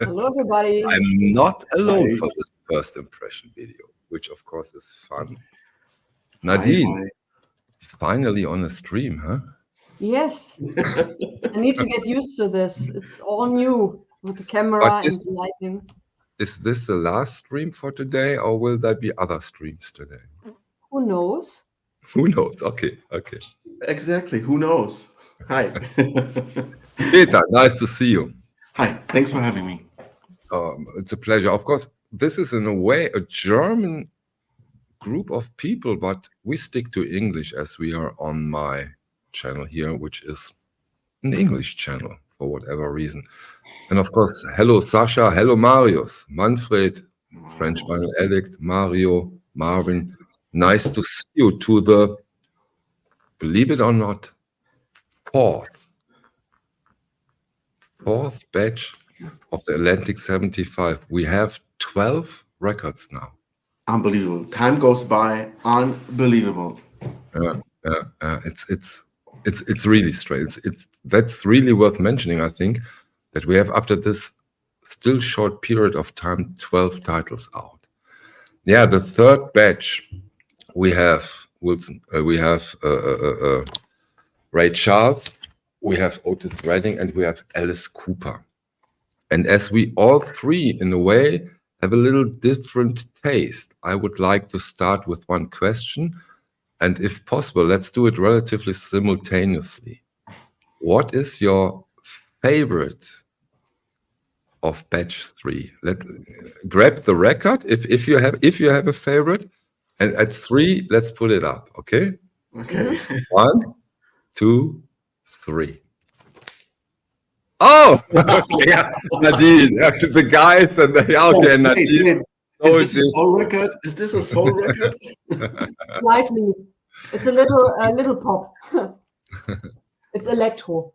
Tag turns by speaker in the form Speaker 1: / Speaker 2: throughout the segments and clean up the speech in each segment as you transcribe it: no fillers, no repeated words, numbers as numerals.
Speaker 1: Hello, everybody.
Speaker 2: I'm not alone for this first impression video, which of course is fun. Nadine, finally on a stream, huh?
Speaker 1: Yes. I need to get used to this. It's all new with the camera and the lighting.
Speaker 2: Is this the last stream for today, or will there be other streams today?
Speaker 1: Who knows?
Speaker 2: Who knows? Okay.
Speaker 3: Exactly. Who knows? Hi.
Speaker 2: Peter, nice to see you.
Speaker 3: Hi. Thanks for having me.
Speaker 2: It's a pleasure. Of course, this is in a way a German group of people, but we stick to English as we are on my channel here, which is an English channel for whatever reason. And of course, hello Sasha, hello Marius, Manfred, French Vinyl Addict, Mario, Marvin. Nice to see you to the, believe it or not, fourth batch of the Atlantic75. We have 12 records now.
Speaker 3: Unbelievable. Time goes by. Unbelievable.
Speaker 2: It's really strange. That's really worth mentioning, I think, that we have, after this still short period of time, 12 titles out. Yeah, the third batch, we have Wilson, we have Ray Charles, we have Otis Redding, and we have Alice Cooper. And as we all three, in a way, have a little different taste, I would like to start with one question. And if possible, let's do it relatively simultaneously. What is your favorite of batch 3? Grab the record if you have a favorite, and at 3, let's pull it up. Okay.
Speaker 3: Okay.
Speaker 2: 1, 2, 3. Oh, okay. Nadine, the guys and Nadine.
Speaker 3: Is this a soul record? Is this a soul record?
Speaker 1: Slightly. It's a little pop. It's electro.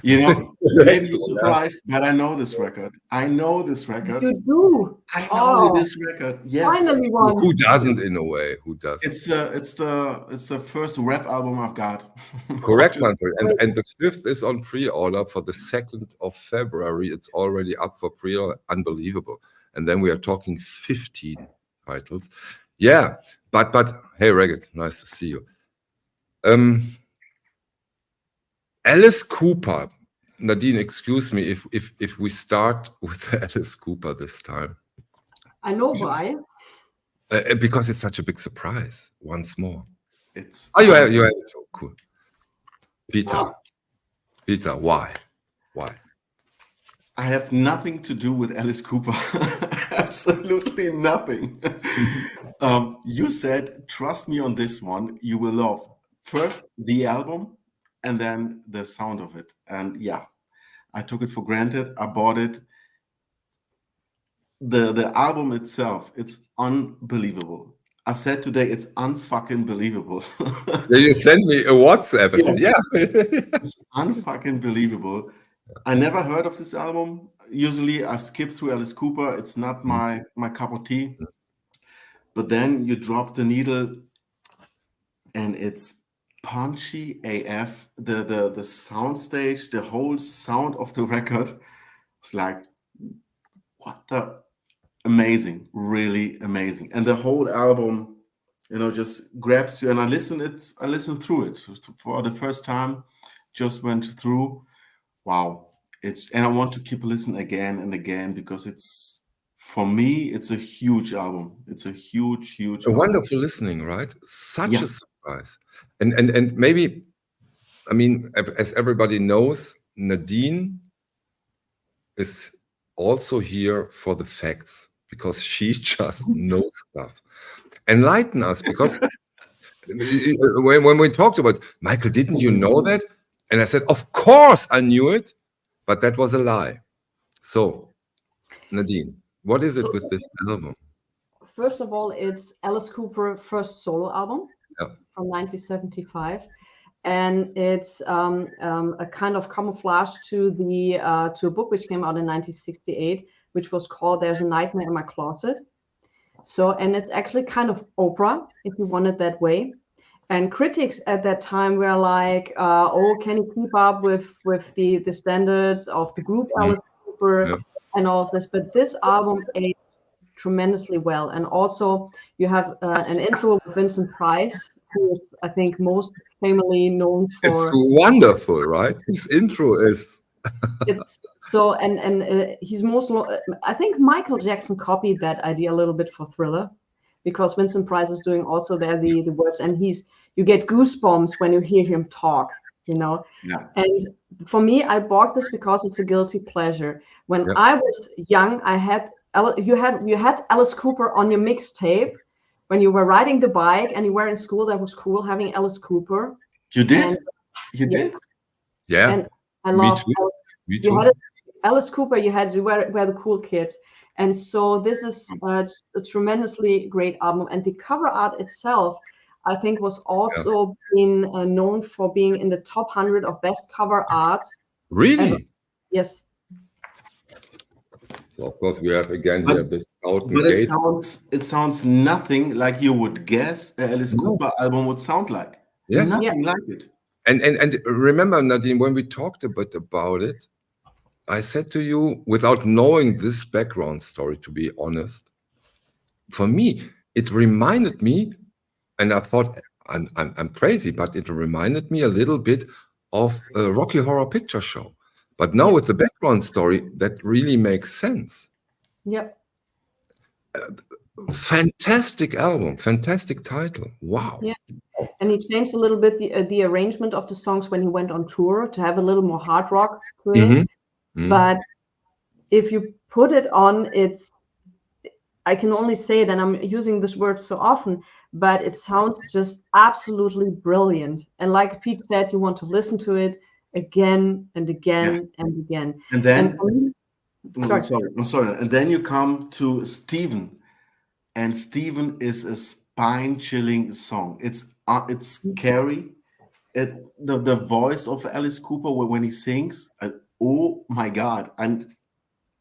Speaker 3: You know, maybe you're surprised, but I know this record. I know this record.
Speaker 1: You do?
Speaker 3: I know this record. Yes.
Speaker 1: Finally one.
Speaker 2: Who doesn't, in a way? Who doesn't?
Speaker 3: It's the first rap album I've got.
Speaker 2: Correct, Manfred. And the 5th is on pre-order for the 2nd of February. It's already up for pre-order. Unbelievable. And then we are talking 15 titles. Yeah, but hey, Ragged, nice to see you. Alice Cooper. Nadine, excuse me if we start with Alice Cooper this time.
Speaker 1: I know why.
Speaker 2: Because it's such a big surprise. Once more.
Speaker 3: You
Speaker 2: have it. Oh, cool. Peter, why?
Speaker 3: I have nothing to do with Alice Cooper. Absolutely nothing. You said, trust me on this one, you will love first the album and then the sound of it. And yeah, I took it for granted. I bought it. The album itself, it's unbelievable. I said today, it's unfucking believable.
Speaker 2: You sent me a WhatsApp. Yeah.
Speaker 3: It's unfucking believable. I never heard of this album. Usually I skip through Alice Cooper. It's not my cup of tea. But then you drop the needle and it's punchy AF. The sound stage, the whole sound of the record was like, what the? Amazing, really amazing. And the whole album, you know, just grabs you. And I listened through it for the first time, just went through. Wow. And I want to keep listening again and again because for me, it's a huge album. It's a huge album.
Speaker 2: Wonderful listening, right? Such a surprise. And maybe, I mean, as everybody knows, Nadine is also here for the facts because she just knows stuff. Enlighten us, because when we talked about, Michael, didn't you know that? And I said, of course I knew it. But that was a lie. So, Nadine, what is it with this album?
Speaker 1: First of all, it's Alice Cooper's first solo album from 1975. And it's a kind of camouflage to a book which came out in 1968, which was called There's a Nightmare in My Closet. So, and it's actually kind of opera, if you want it that way. And critics at that time were like, oh, can you keep up with the standards of the group Alice Cooper? and all of this, but this album aged tremendously well. And also you have an intro with Vincent Price, who is, I think, most famously known for.
Speaker 2: It's wonderful, right? His intro is.
Speaker 1: It's so, and he's I think Michael Jackson copied that idea a little bit for Thriller, because Vincent Price is doing also there the words, and you get goosebumps when you hear him talk, you know.
Speaker 3: Yeah.
Speaker 1: And for me, I bought this because it's a guilty pleasure. When I was young, you had Alice Cooper on your mixtape when you were riding the bike and you were in school. That was cool, having Alice Cooper.
Speaker 3: You did? You did?
Speaker 2: Yeah.
Speaker 1: And I love
Speaker 2: Me too.
Speaker 1: you had Alice Cooper. You were the cool kids. And so this is a tremendously great album. And the cover art itself, I think, was also been known for being in the top 100 of best cover arts.
Speaker 2: Really?
Speaker 1: Yes.
Speaker 2: So of course we have again here this Southern
Speaker 3: But
Speaker 2: Gate.
Speaker 3: it sounds nothing like you would guess an Alice Cooper album would sound like.
Speaker 2: Yes.
Speaker 3: Nothing like it.
Speaker 2: And remember, Nadine, when we talked a bit about it, I said to you, without knowing this background story, to be honest, for me, it reminded me, and I thought I'm crazy, but it reminded me a little bit of a Rocky Horror Picture Show. But now with the background story, that really makes sense.
Speaker 1: Yep.
Speaker 2: Fantastic album, fantastic title. Wow.
Speaker 1: Yeah. And he changed a little bit the arrangement of the songs when he went on tour to have a little more hard rock to it. But if you put it on, I can only say it, and I'm using this word so often, but it sounds just absolutely brilliant. And like Pete said, you want to listen to it again and again and again.
Speaker 3: And then,
Speaker 1: I'm
Speaker 3: sorry. And then you come to Steven, and Steven is a spine-chilling song. It's scary. The voice of Alice Cooper when he sings. Oh my God! And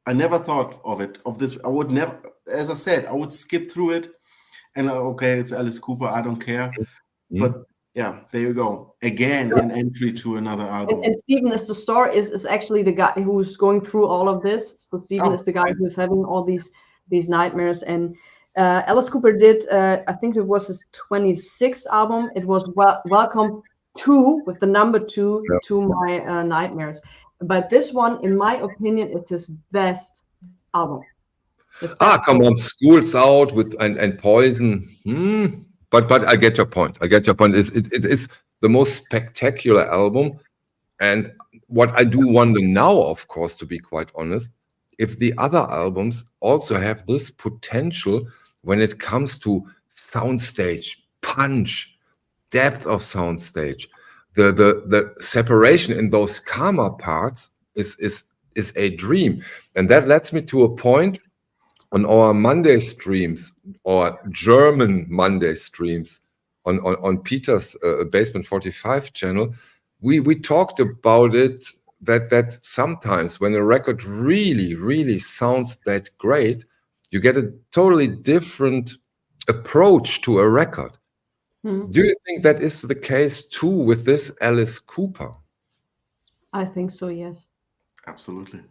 Speaker 3: I never thought of this. I would never, as I said, I would skip through it, and okay, it's Alice Cooper. I don't care. But yeah, there you go. Again, an entry to another album.
Speaker 1: And Steven is actually the guy who's going through all of this. So Steven is the guy who's having all these nightmares. And Alice Cooper did, I think it was his 26th album. It was Welcome to, with the number 2 to my nightmares. But this one, in my opinion, is his best album.
Speaker 2: Come on, School's Out with and Poison. But I get your point. It's the most spectacular album. And what I do wonder now, of course, to be quite honest, if the other albums also have this potential when it comes to soundstage, punch, depth of soundstage. The separation in those calmer parts is a dream. And that leads me to a point on our Monday streams, or German Monday streams on Peter's Basement 45 channel. We talked about it, that sometimes when a record really, really sounds that great, you get a totally different approach to a record. Do you think that is the case too with this Alice Cooper?
Speaker 1: I think so, yes.
Speaker 3: Absolutely.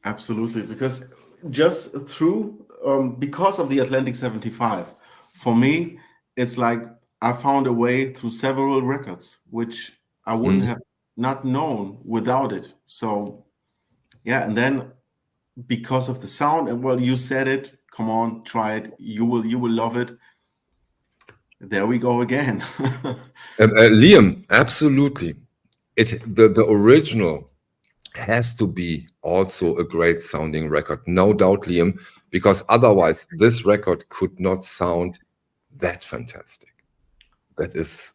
Speaker 3: Because just because of the Atlantic75, for me, it's like I found a way through several records, which I wouldn't have not known without it. So, yeah, and then because of the sound, and well, you said it, come on, try it, you will love it. There we go again.
Speaker 2: Liam, absolutely. The original has to be also a great sounding record, no doubt, Liam, because otherwise this record could not sound that fantastic. That is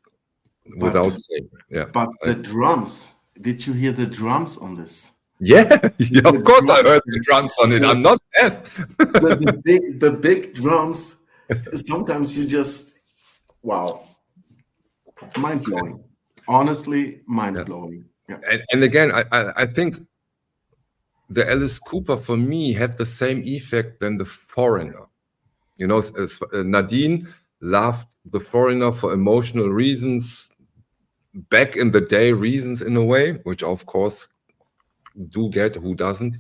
Speaker 2: without saying. Yeah.
Speaker 3: But the drums, did you hear the drums on this?
Speaker 2: Yeah, of course I heard the drums on it. I'm not deaf.
Speaker 3: the big drums, sometimes you just, wow, mind-blowing. Honestly, mind-blowing. Yeah.
Speaker 2: And again, I think the Alice Cooper for me had the same effect than the Foreigner. You know, Nadine loved the Foreigner for emotional reasons, back in the day reasons in a way, which of course do get, who doesn't.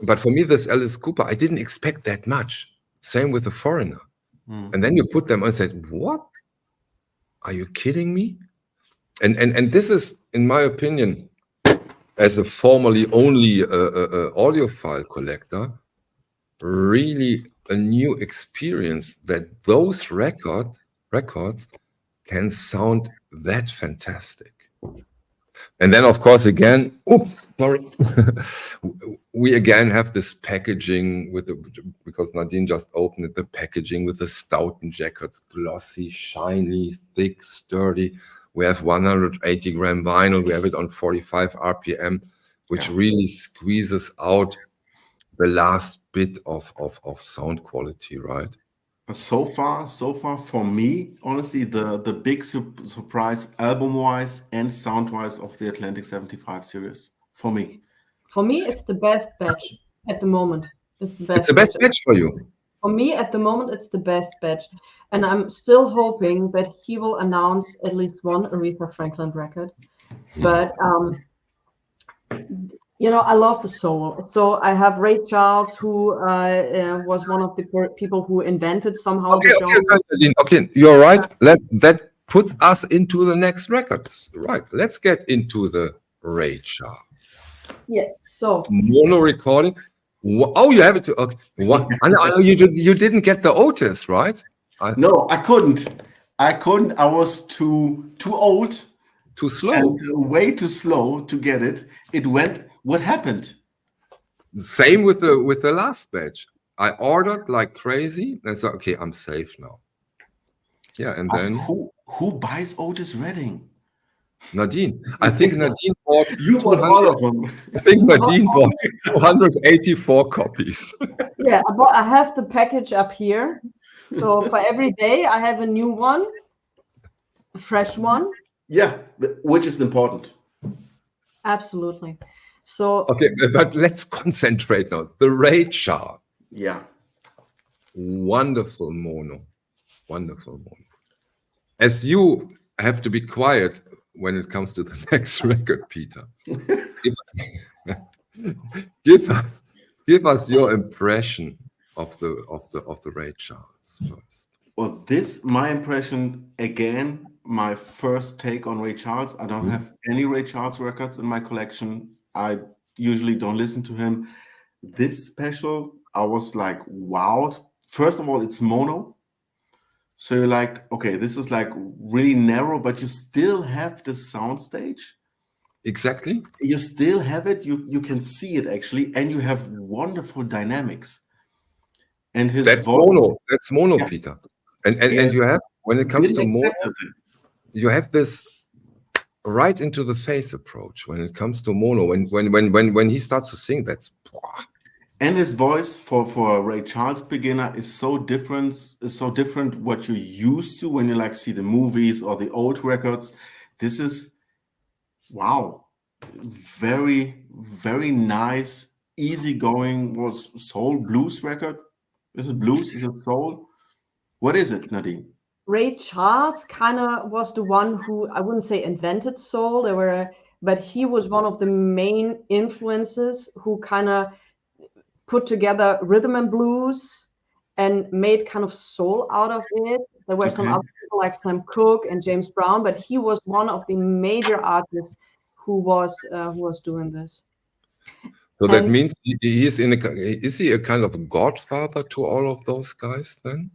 Speaker 2: But for me, this Alice Cooper, I didn't expect that much. Same with The Foreigner. And then you put them on and said, what? Are you kidding me? And this is, in my opinion, as a formerly only audiophile collector, really a new experience that those records can sound that fantastic. And then, of course, again, oops, sorry, we again have this packaging with because Nadine just opened it, the packaging with the Stoughton jackets, glossy, shiny, thick, sturdy. We have 180-gram vinyl. We have it on 45 RPM, which really squeezes out the last bit of sound quality, right?
Speaker 3: So far, for me, honestly, the big surprise, album-wise and sound-wise, of the Atlantic75 series. For me,
Speaker 1: it's the best batch at the moment. It's
Speaker 2: the best batch for you.
Speaker 1: For me, at the moment, it's the best batch, and I'm still hoping that he will announce at least one Aretha Franklin record. But you know, I love the soul. So I have Ray Charles, who was one of the people who invented somehow the genre.
Speaker 2: Okay, you're right. That puts us into the next records. Right. Let's get into the Ray Charles.
Speaker 1: Yes. So
Speaker 2: mono recording. Oh, you have it too. Okay. What? You didn't get the Otis, right?
Speaker 3: No, I couldn't. I was too old.
Speaker 2: Too slow.
Speaker 3: And way too slow to get it. It went. What happened?
Speaker 2: Same with the last batch. I ordered like crazy and said, okay, I'm safe now. Yeah, and then
Speaker 3: who buys Otis Redding?
Speaker 2: Nadine. I think Nadine bought.
Speaker 3: You bought all of them.
Speaker 2: I think Nadine bought 284 copies.
Speaker 1: Yeah, I have the package up here. So for every day, I have a new one, a fresh one.
Speaker 3: Yeah, which is important.
Speaker 1: Absolutely. So
Speaker 2: okay, but let's concentrate now. The Ray Charles.
Speaker 3: Yeah.
Speaker 2: Wonderful mono. Wonderful mono. As you have to be quiet when it comes to the next record, Peter. give us your impression of the Ray Charles first.
Speaker 3: Well, my impression, again, my first take on Ray Charles. I don't have any Ray Charles records in my collection. I usually don't listen to him. This special, I was like, wowed. First of all, it's mono. So you're like, okay, this is like really narrow, but you still have the sound stage.
Speaker 2: Exactly.
Speaker 3: You still have it. You can see it actually, and you have wonderful dynamics. And his
Speaker 2: voice. Mono. That's mono, yeah. Peter. And you have, when it comes to mono, you have this right into the face approach when it comes to mono. When he starts to sing, that's.
Speaker 3: And his voice for a Ray Charles beginner is so different. What you're used to when you like see the movies or the old records. This is wow, very, very nice, easygoing. Soul blues record. Is it blues? Is it soul? What is it, Nadine?
Speaker 1: Ray Charles kind of was the one who, I wouldn't say invented soul. But he was one of the main influences who kind of put together rhythm and blues and made kind of soul out of it. There were some other people like Sam Cooke and James Brown, but he was one of the major artists who was doing this.
Speaker 2: So that means is he a kind of a godfather to all of those guys then?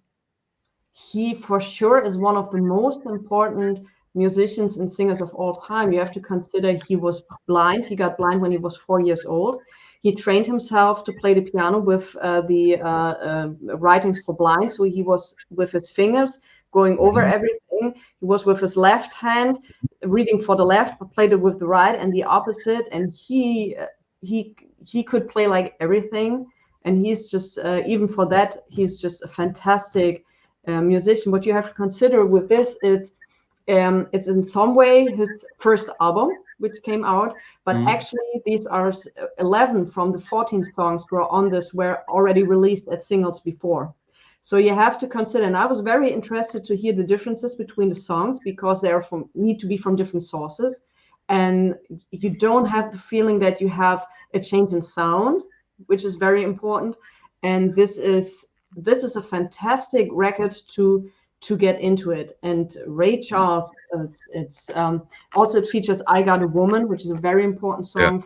Speaker 1: He for sure is one of the most important musicians and singers of all time. You have to consider he was blind. He got blind when he was 4 years old. He trained himself to play the piano with the writings for blind. So he was with his fingers going over everything. He was with his left hand reading for the left, but played it with the right and the opposite. And he could play like everything. And he's just even for that, he's just a fantastic musician. What you have to consider with this is it's in some way his first album, which came out, but actually these are 11 from the 14 songs were already released as singles before. So you have to consider, and I was very interested to hear the differences between the songs because they need to be from different sources, and you don't have the feeling that you have a change in sound. which is very important. And this is a fantastic record to get into it. And Ray Charles, it's also it features "I Got a Woman," which is a very important song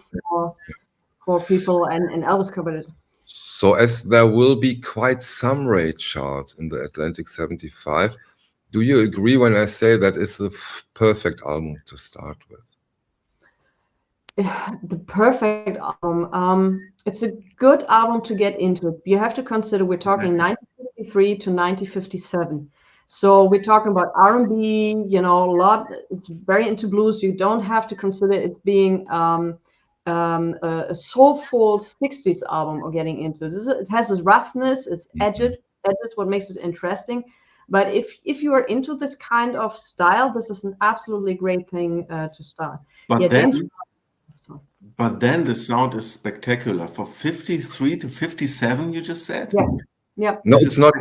Speaker 1: for people, and Elvis covered it.
Speaker 2: So as there will be quite some Ray Charles in the Atlantic 75, do you agree when I say that it's the perfect album to start with?
Speaker 1: The perfect album. It's a good album to get into it. You have to consider we're talking 1953 to 1957. So we're talking about R&B, a lot. It's very into blues. You don't have to consider it being a soulful 60s album or getting into this. It has this roughness, it's edges, what makes it interesting. But if you are into this kind of style, this is an absolutely great thing to start.
Speaker 3: But then the sound is spectacular. For 53 to 57, you just said?
Speaker 1: Yeah.
Speaker 2: No, it's not.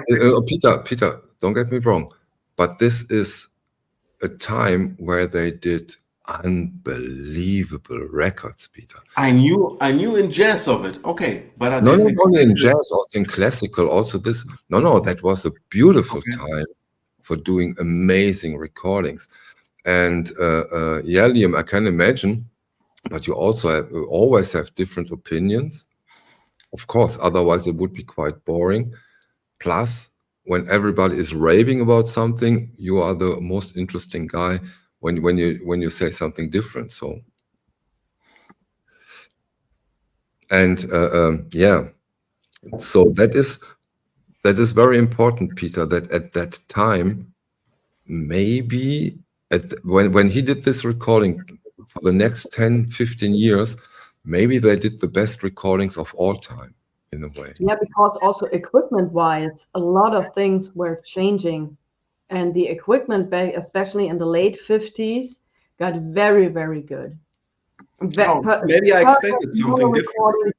Speaker 2: Peter, don't get me wrong. But this is a time where they did unbelievable records, Peter.
Speaker 3: I knew in jazz of it. Okay. But I
Speaker 2: not only in jazz, also in classical, also this. No, that was a beautiful time for doing amazing recordings. And Liam, I can imagine. But you also always have different opinions, of course, otherwise it would be quite boring. Plus, when everybody is raving about something, you are the most interesting guy when you say something different. So, and so that is very important, Peter, that at that time, maybe when he did this recording, for the next 10, 15 years, maybe they did the best recordings of all time, in a way.
Speaker 1: Yeah, because also equipment-wise, a lot of things were changing. And the equipment, back, especially in the late 50s, got very, very good.
Speaker 3: Maybe I expected something different.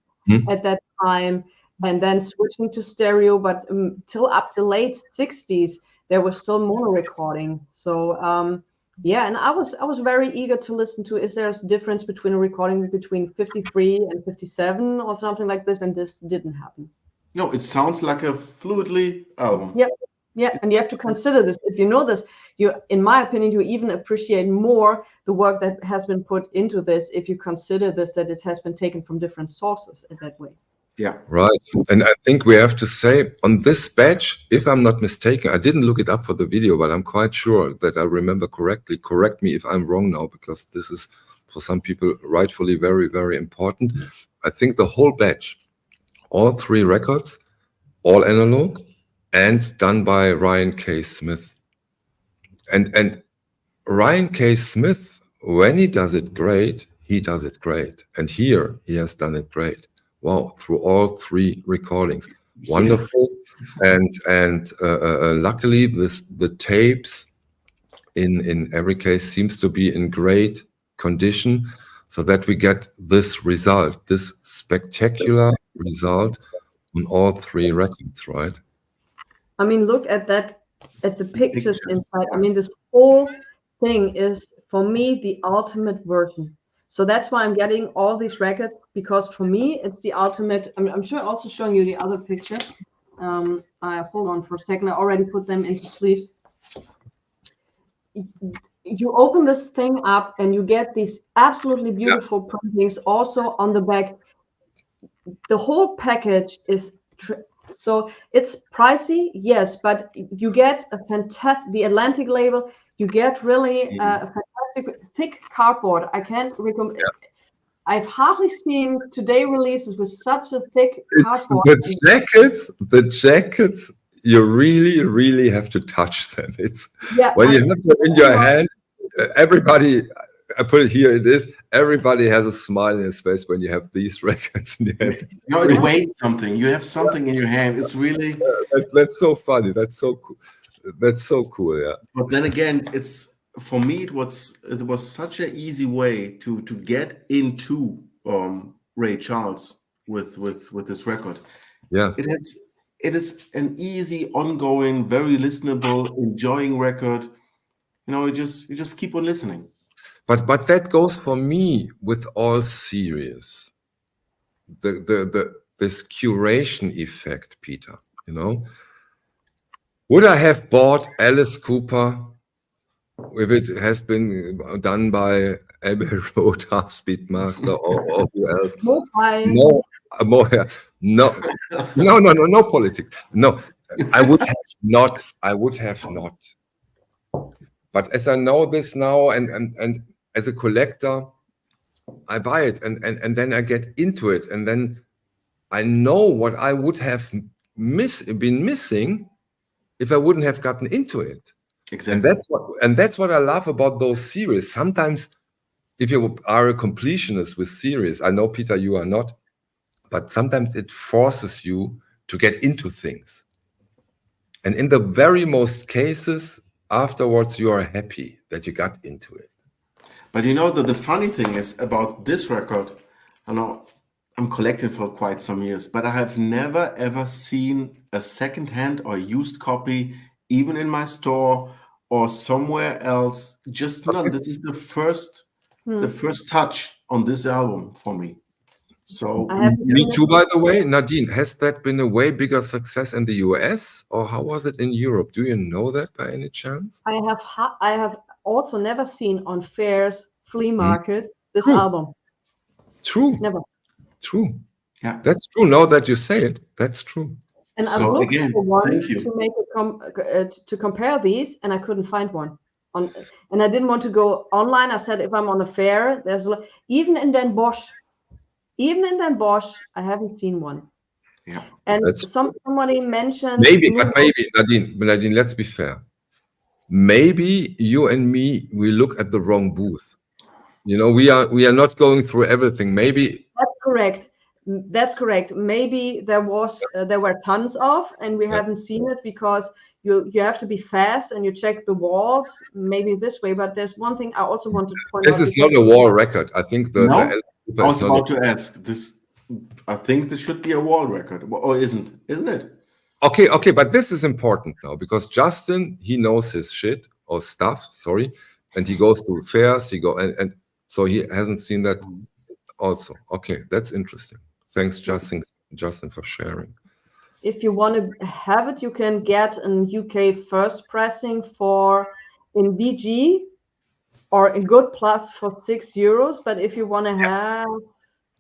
Speaker 1: At that time, and then switching to stereo, but till up to late 60s, there was still mono recording. So, yeah, and I was very eager to listen to is there a difference between a recording between 53 and 57 or something like this, and this didn't happen.
Speaker 3: No, it sounds like a fluidly album.
Speaker 1: Yeah, and you have to consider this. If you know this, in my opinion, you even appreciate more the work that has been put into this if you consider this, that it has been taken from different sources in that way.
Speaker 3: Yeah.
Speaker 2: Right. And I think we have to say on this batch, if I'm not mistaken, I didn't look it up for the video, but I'm quite sure that I remember correctly. Correct me if I'm wrong now, because this is for some people rightfully very, very important. I think the whole batch, all 3 records, all analog and done by Ryan K. Smith. And Ryan K. Smith, when he does it great, he does it great. And here he has done it great. Wow, through all 3 recordings, wonderful. Yes. And luckily, the tapes in every case seems to be in great condition, so that we get this result, this spectacular result on all 3 records, right?
Speaker 1: I mean, look at that, at the pictures inside. I mean, this whole thing is, for me, the ultimate version. So that's why I'm getting all these records, because for me, it's the ultimate. I'm sure also showing you the other picture. Hold on for a second. I already put them into sleeves. You open this thing up and you get these absolutely beautiful printings also on the back. The whole package is, so it's pricey, yes, but you get a fantastic, the Atlantic label, you get really a fantastic thick cardboard. I can't recommend. I've hardly seen today releases with such a thick cardboard.
Speaker 2: The jackets, you really, really have to touch them. It's when you have them in your hand, everybody, I put it here, it is, everybody has a smile in his face when you have these records in your hand.
Speaker 3: No, it weighs something. You have something in your hand. It's really...
Speaker 2: That's so funny. That's so cool. That's so cool, yeah.
Speaker 3: But then again, it's, for me, it was such an easy way to get into Ray Charles with this record.
Speaker 2: Yeah.
Speaker 3: It is an easy, ongoing, very listenable, enjoying record. You know, you just keep on listening.
Speaker 2: But that goes for me with all serious. The this curation effect, Peter. You know, would I have bought Alice Cooper if it has been done by Abbey Road, Half Speed Master, or who else? No, no politics. No, I would have not. I would have not. But as I know this now, and as a collector, I buy it, and then I get into it, and then I know what I would have been missing if I wouldn't have gotten into it. Exactly. And that's what I love about those series. Sometimes, if you are a completionist with series, I know, Peter, you are not, but sometimes it forces you to get into things. And in the very most cases, afterwards, you are happy that you got into it.
Speaker 3: But you know, the funny thing is about this record, I know I'm collecting for quite some years, but I have never, ever seen a secondhand or used copy, even in my store or somewhere else. Just none. This is the first touch on this album for me. So
Speaker 2: me too, by the way. Nadine, has that been a way bigger success in the US, or how was it in Europe? Do you know that by any chance?
Speaker 1: I have also never seen on fairs, flea market, this album.
Speaker 2: True.
Speaker 1: Never.
Speaker 2: True. Yeah, that's true. Now that you say it, that's true.
Speaker 1: And I looked for one to make to compare these, and I couldn't find one. And I didn't want to go online. I said, if I'm on a fair, there's even in Den Bosch, I haven't seen one.
Speaker 3: Yeah.
Speaker 1: And somebody mentioned
Speaker 2: maybe, Nadine, let's be fair. Maybe you and me, we look at the wrong booth. You know, we are not going through everything. Maybe
Speaker 1: that's correct. Maybe there were tons of, and we haven't seen it because you have to be fast and you check the walls. Maybe this way, but there's one thing I also want to point out.
Speaker 2: This is not a wall record. I think
Speaker 3: I was about to ask this. I think this should be a wall record, or isn't it?
Speaker 2: Okay, but this is important now because Justin, he knows his shit or stuff. Sorry, and he goes to fairs. And so he hasn't seen that. Also, okay, that's interesting. Thanks, Justin, for sharing.
Speaker 1: If you want to have it, you can get an UK first pressing in VG or in Good Plus for €6. But if you want to have,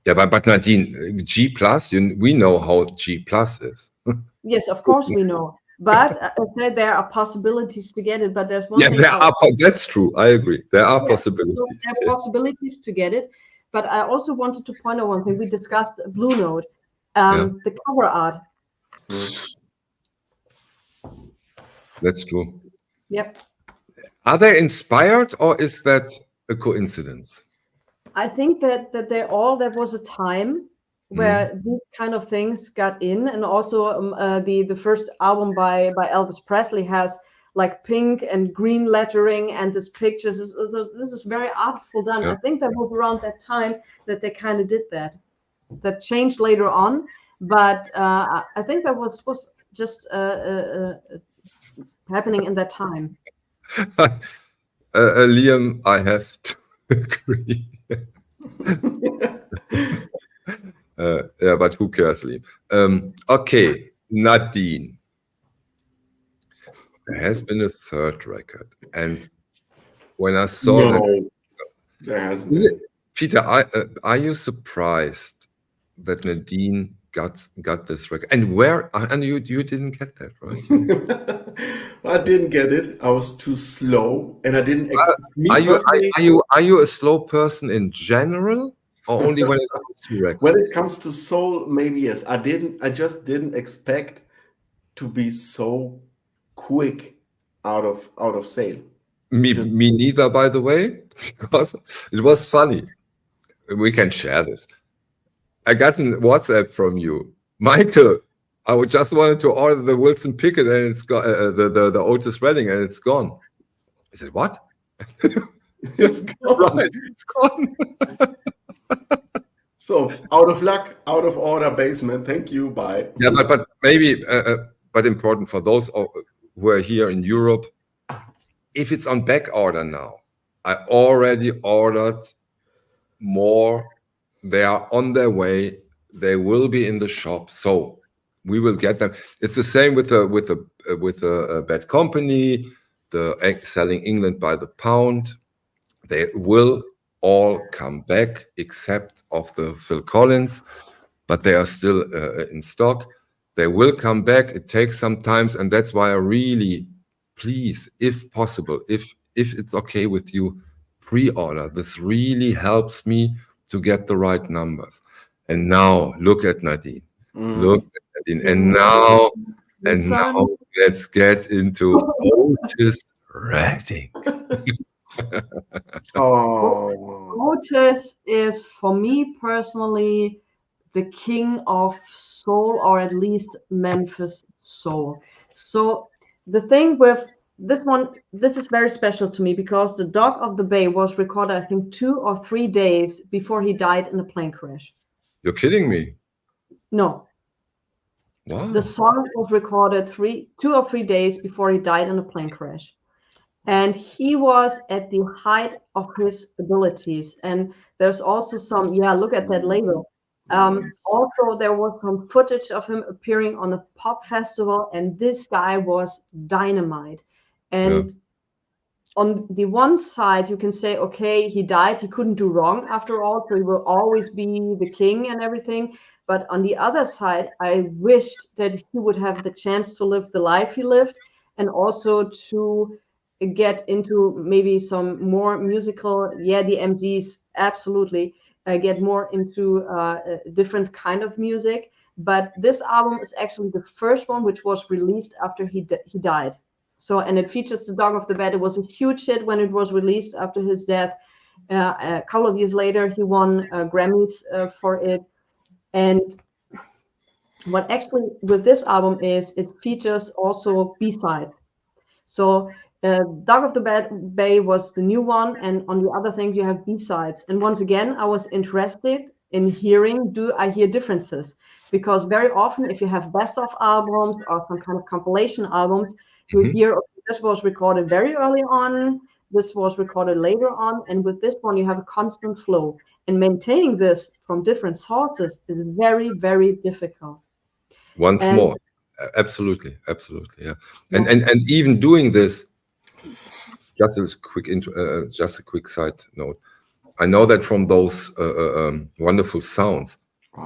Speaker 2: but Nadine, G Plus, we know how G Plus is.
Speaker 1: Yes, of course we know. But I said there are possibilities to get it. But there's one thing.
Speaker 2: That's true. I agree. There are possibilities.
Speaker 1: So there are possibilities to get it. But I also wanted to point out one thing. We discussed Blue Note, the cover art.
Speaker 2: That's true.
Speaker 1: Yep.
Speaker 2: Are they inspired, or is that a coincidence?
Speaker 1: I think that there was a time where these kind of things got in, and also the first album by Elvis Presley has like pink and green lettering and this pictures. This is very artful done. I think that was around that time that they kind of did that. That changed later on, but I think that was just happening in that time.
Speaker 2: Liam, I have to agree. But who cares, Liam? Okay, Nadine. There has been a third record, and when I saw that,
Speaker 3: there hasn't been.
Speaker 2: Peter, are you surprised that Nadine got this record? And you didn't get that, right?
Speaker 3: I didn't get it. I was too slow, and I didn't.
Speaker 2: Are you a slow person in general, or only when it comes to records?
Speaker 3: When it comes to soul, maybe yes. I just didn't expect to be so quick out of sale.
Speaker 2: Me neither, by the way, because it was funny. We can share this. I got a WhatsApp from you, Michael. I just wanted to order the Wilson Pickett, and it's got the Otis Redding, and it's gone. I said, what?
Speaker 3: It's gone.
Speaker 2: Right, it's gone.
Speaker 3: So out of luck, out of order, basement. Thank you. Bye.
Speaker 2: Yeah, but maybe, but important for those who are here in Europe. If it's on back order now, I already ordered more. They are on their way. they will be in the shop, so we will get them. It's the same with a Bad Company, the selling England by the pound. They will all come back except of the Phil Collins, but they are still in stock. They will come back. It takes some time, and that's why I really, please, if possible, if it's okay with you, pre-order. This really helps me to get the right numbers. And now look at Nadine. Look at Nadine. And now let's get into Otis Redding.
Speaker 1: Otis is, for me personally, the king of soul, or at least Memphis soul. So the thing with this one, this is very special to me because The Dog of the Bay was recorded, I think, 2 or 3 days before he died in a plane crash.
Speaker 2: You're kidding me?
Speaker 1: No.
Speaker 2: Wow.
Speaker 1: The song was recorded 2 or 3 days before he died in a plane crash. And he was at the height of his abilities. And there's also some, look at that label. Also, there was some footage of him appearing on a pop festival, and this guy was dynamite. And on the one side, you can say, okay, he died, he couldn't do wrong after all, so he will always be the king and everything. But on the other side, I wished that he would have the chance to live the life he lived, and also to get into maybe some more musical, the MGs, absolutely, get more into a different kind of music. But this album is actually the first one which was released after he died. So, and it features The Dog of the Bed. It was a huge hit when it was released after his death. A couple of years later, he won Grammys for it. And what actually with this album is it features also B-sides. So Dog of the Bay was the new one, and on the other thing you have B-sides. And once again, I was interested in hearing, do I hear differences? Because very often, if you have best of albums or some kind of compilation albums, you hear, okay, this was recorded very early on, this was recorded later on, and with this one you have a constant flow. And maintaining this from different sources is very, very difficult.
Speaker 2: Once more, absolutely, yeah. And even doing this, just a quick side note. I know that from those wonderful sounds,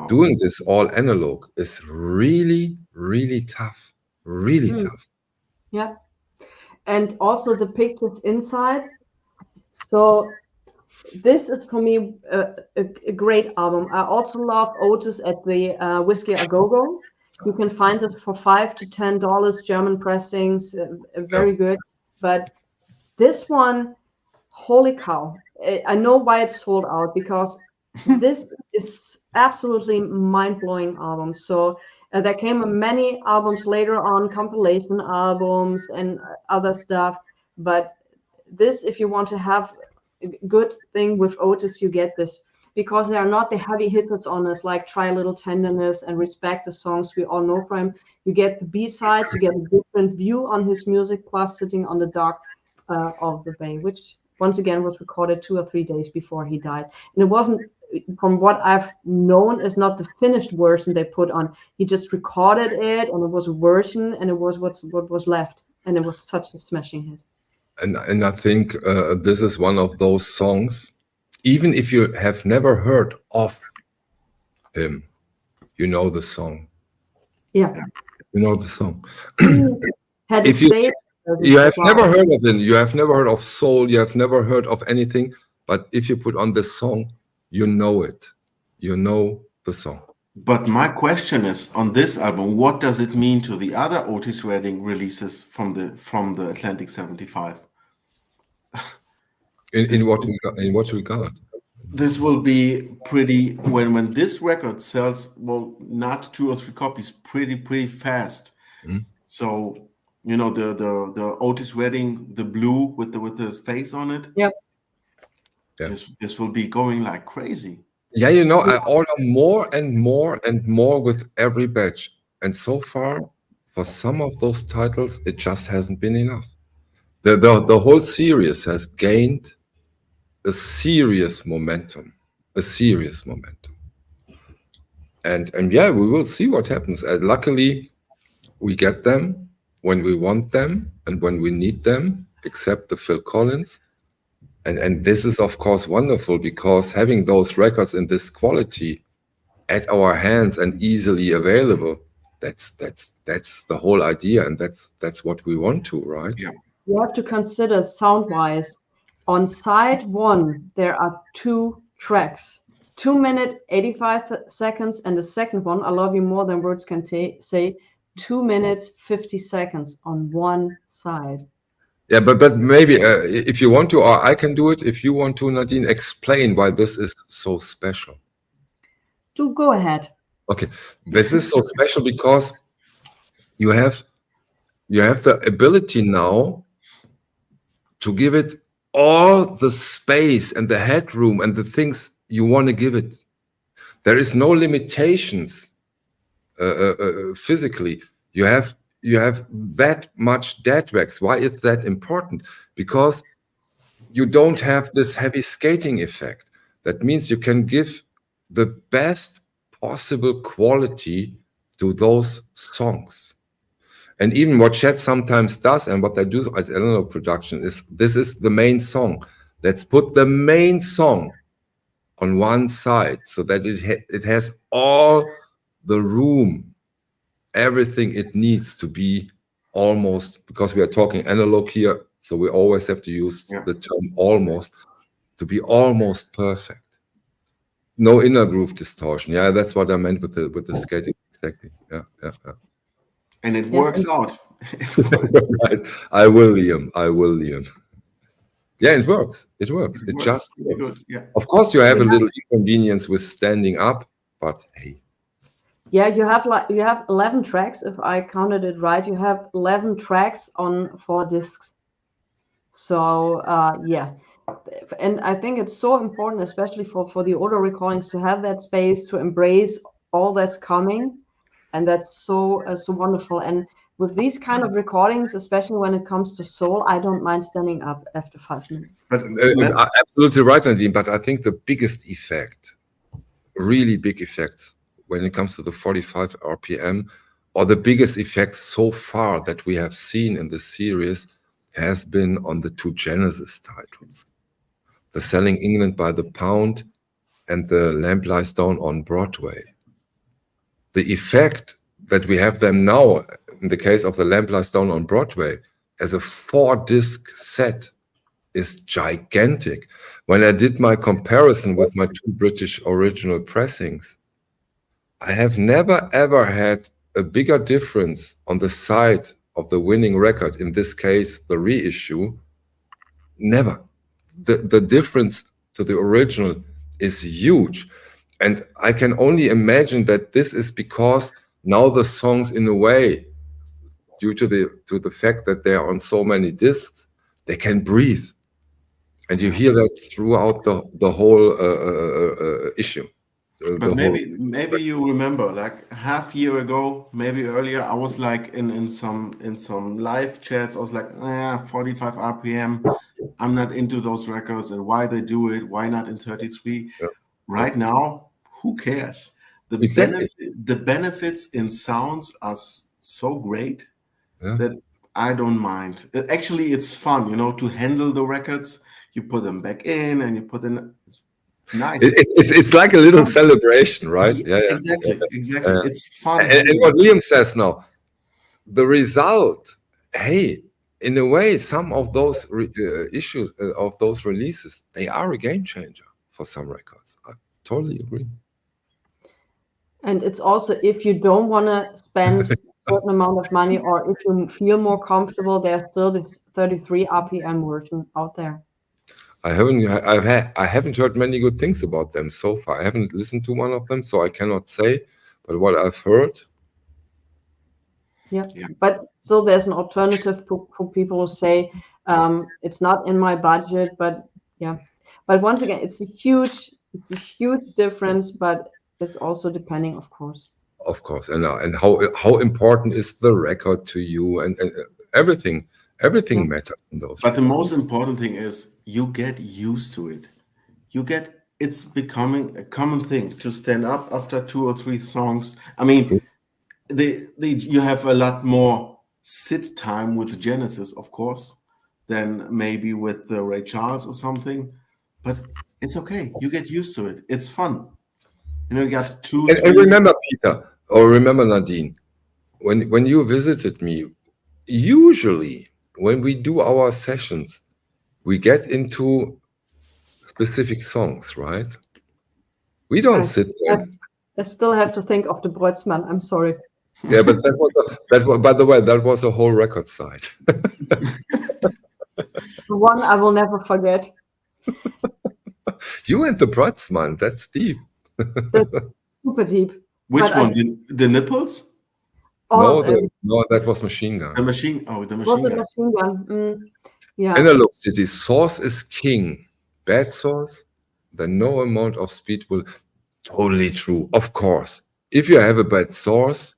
Speaker 2: doing this all analog is really, really tough. Really tough.
Speaker 1: Yeah, and also the pictures inside. So this is for me a great album. I also love Otis at the Whiskey A Go Go. You can find this for $5 to $10, German pressings, very good. But this one, holy cow! I know why it's sold out, because this is absolutely mind-blowing album. So there came many albums later on, compilation albums and other stuff. But this, if you want to have a good thing with Otis, you get this, because they are not the heavy hitters on this, like Try a Little Tenderness and Respect, the songs we all know from him. You get the B-sides, you get a different view on his music, plus Sitting on the Dock of the Bay, which once again was recorded 2 or 3 days before he died. And it wasn't, from what I've known, is not the finished version they put on. He just recorded it, and it was a version, and it was what was left, and it was such a smashing hit.
Speaker 2: And I think this is one of those songs, even if you have never heard of him, you know the song.
Speaker 1: Yeah.
Speaker 2: You know the song.
Speaker 1: If
Speaker 2: you have never heard of him, you have never heard of soul, you have never heard of anything, but if you put on this song, you know it. You know the song.
Speaker 3: But my question is, on this album, what does it mean to the other Otis Redding releases from the Atlantic75?
Speaker 2: In what regard?
Speaker 3: This will be pretty, when this record sells, well, not 2 or 3 copies, pretty fast. So, you know, the Otis Redding, the blue with the face on it.
Speaker 1: Yep.
Speaker 2: Yeah.
Speaker 3: This will be going like crazy.
Speaker 2: Yeah, you know, I order more and more and more with every batch. And so far, for some of those titles, it just hasn't been enough. The whole series has gained a serious momentum. And yeah, we will see what happens. Luckily, we get them when we want them and when we need them, except the Phil Collins. And this is, of course, wonderful, because having those records in this quality at our hands and easily available, that's the whole idea, and that's what we want to, right?
Speaker 3: Yeah.
Speaker 1: You have to consider sound-wise. On side 1, there are 2 tracks, 2 minutes 85 seconds, and the second one, I Love You More Than Words Can Say, 2 minutes 50 seconds on one side.
Speaker 2: Yeah, but maybe if you want to, or I can do it. If you want to, Nadine, explain why this is so special.
Speaker 1: Do go ahead.
Speaker 2: Okay, this is so special because you have the ability now to give it all the space and the headroom and the things you want to give it. There is no limitations physically. You have that much dead wax. Why is that important? Because you don't have this heavy skating effect. That means you can give the best possible quality to those songs. And even what Chet sometimes does, and what they do at analog production, is this is the main song. Let's put the main song on one side so that it has all the room, everything it needs to be almost, because we are talking analog here, so we always have to use the term almost, to be almost perfect. No inner groove distortion. Yeah, that's what I meant with the skating. Exactly. Yeah.
Speaker 3: And it works out. It works.
Speaker 2: Right. I will, Liam. Yeah, it works. It works. It just works.
Speaker 3: Good. Yeah.
Speaker 2: Of course, you have a little inconvenience with standing up, but hey.
Speaker 1: Yeah, you have 11 tracks, if I counted it right. You have 11 tracks on 4 discs. So yeah, and I think it's so important, especially for the older recordings, to have that space to embrace all that's coming, and that's so wonderful. And with these kind of recordings, especially when it comes to soul, I don't mind standing up after 5 minutes.
Speaker 3: But
Speaker 2: absolutely right, Nadine. But I think the biggest effect, really big effects, when it comes to the 45 RPM, or the biggest effects so far that we have seen in the series, has been on the 2 Genesis titles, the Selling England by the Pound and the Lamp Lies Down on Broadway. The effect that we have them now, in the case of the Lamp Lies Down on Broadway, as a 4-disc set, is gigantic. When I did my comparison with my 2 British original pressings, I have never ever had a bigger difference on the side of the winning record, in this case the reissue. Never. The difference to the original is huge, and I can only imagine that this is because now the songs, in a way, due to the fact that they are on so many discs, they can breathe, and you hear that throughout the whole issue.
Speaker 3: But maybe you remember, like half year ago, maybe earlier, I was like in some live chats, I was like, 45 RPM, I'm not into those records, and why they do it, why not in 33?
Speaker 2: Yeah.
Speaker 3: Right now, who cares? The benefits in sounds are so great that I don't mind. Actually, it's fun, to handle the records. You put them back in and you put in. Nice.
Speaker 2: It's like a little celebration, right? Yeah.
Speaker 3: Exactly. It's fun.
Speaker 2: And what Liam says now, the result, hey, in a way, some of those issues of those releases, they are a game changer for some records. I totally agree.
Speaker 1: And it's also, if you don't want to spend a certain amount of money, or if you feel more comfortable, there's still this 33 RPM version out there.
Speaker 2: I haven't heard many good things about them so far. I haven't listened to one of them, so I cannot say. But what I've heard,
Speaker 1: yeah. But still, there's an alternative for people who say it's not in my budget. But yeah, but once again, it's a huge difference. But it's also depending, of course.
Speaker 2: Of course, and how important is the record to you, and everything matters in those.
Speaker 3: But the most important thing is you get used to it. You get it's becoming a common thing to stand up after 2 or 3 songs. I mean, you have a lot more sit time with Genesis, of course, than maybe with Ray Charles or something. But it's okay. You get used to it. It's fun. You got 2, 3.
Speaker 2: And remember, Peter, or remember, Nadine, when you visited me, usually when we do our sessions, we get into specific songs, right? We don't sit there.
Speaker 1: I still have to think of the Brötzmann. I'm sorry.
Speaker 2: Yeah, but by the way, that was a whole record side.
Speaker 1: The one I will never forget.
Speaker 2: You and the Brötzmann, that's deep.
Speaker 1: That's super deep.
Speaker 3: Which one? The nipples?
Speaker 2: No, that was Machine Gun.
Speaker 3: The machine. Oh, the machine gun.
Speaker 1: Machine Gun. Yeah.
Speaker 2: Analog City. Source is king. Bad source, then no amount of speed will. Totally true. Of course, if you have a bad source,